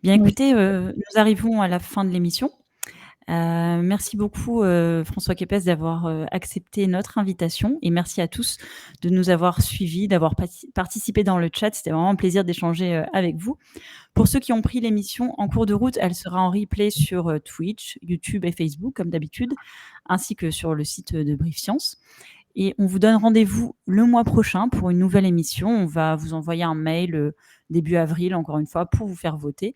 Bien Oui. écoutez, nous arrivons à la fin de l'émission. Merci beaucoup, François Kepes d'avoir, accepté notre invitation, et merci à tous de nous avoir suivis, d'avoir participé dans le chat. C'était vraiment un plaisir d'échanger, avec vous. Pour ceux qui ont pris l'émission en cours de route, elle sera en replay sur, Twitch, YouTube et Facebook comme d'habitude, ainsi que sur le site, de Brief Science, et on vous donne rendez-vous le mois prochain pour une nouvelle émission. On va vous envoyer un mail, début avril, encore une fois, pour vous faire voter,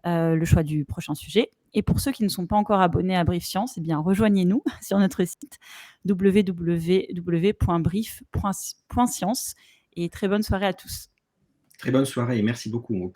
le choix du prochain sujet. Et pour ceux qui ne sont pas encore abonnés à Brief Science, eh bien, rejoignez-nous sur notre site www.brief.science, et très bonne soirée à tous. Très bonne soirée et merci beaucoup.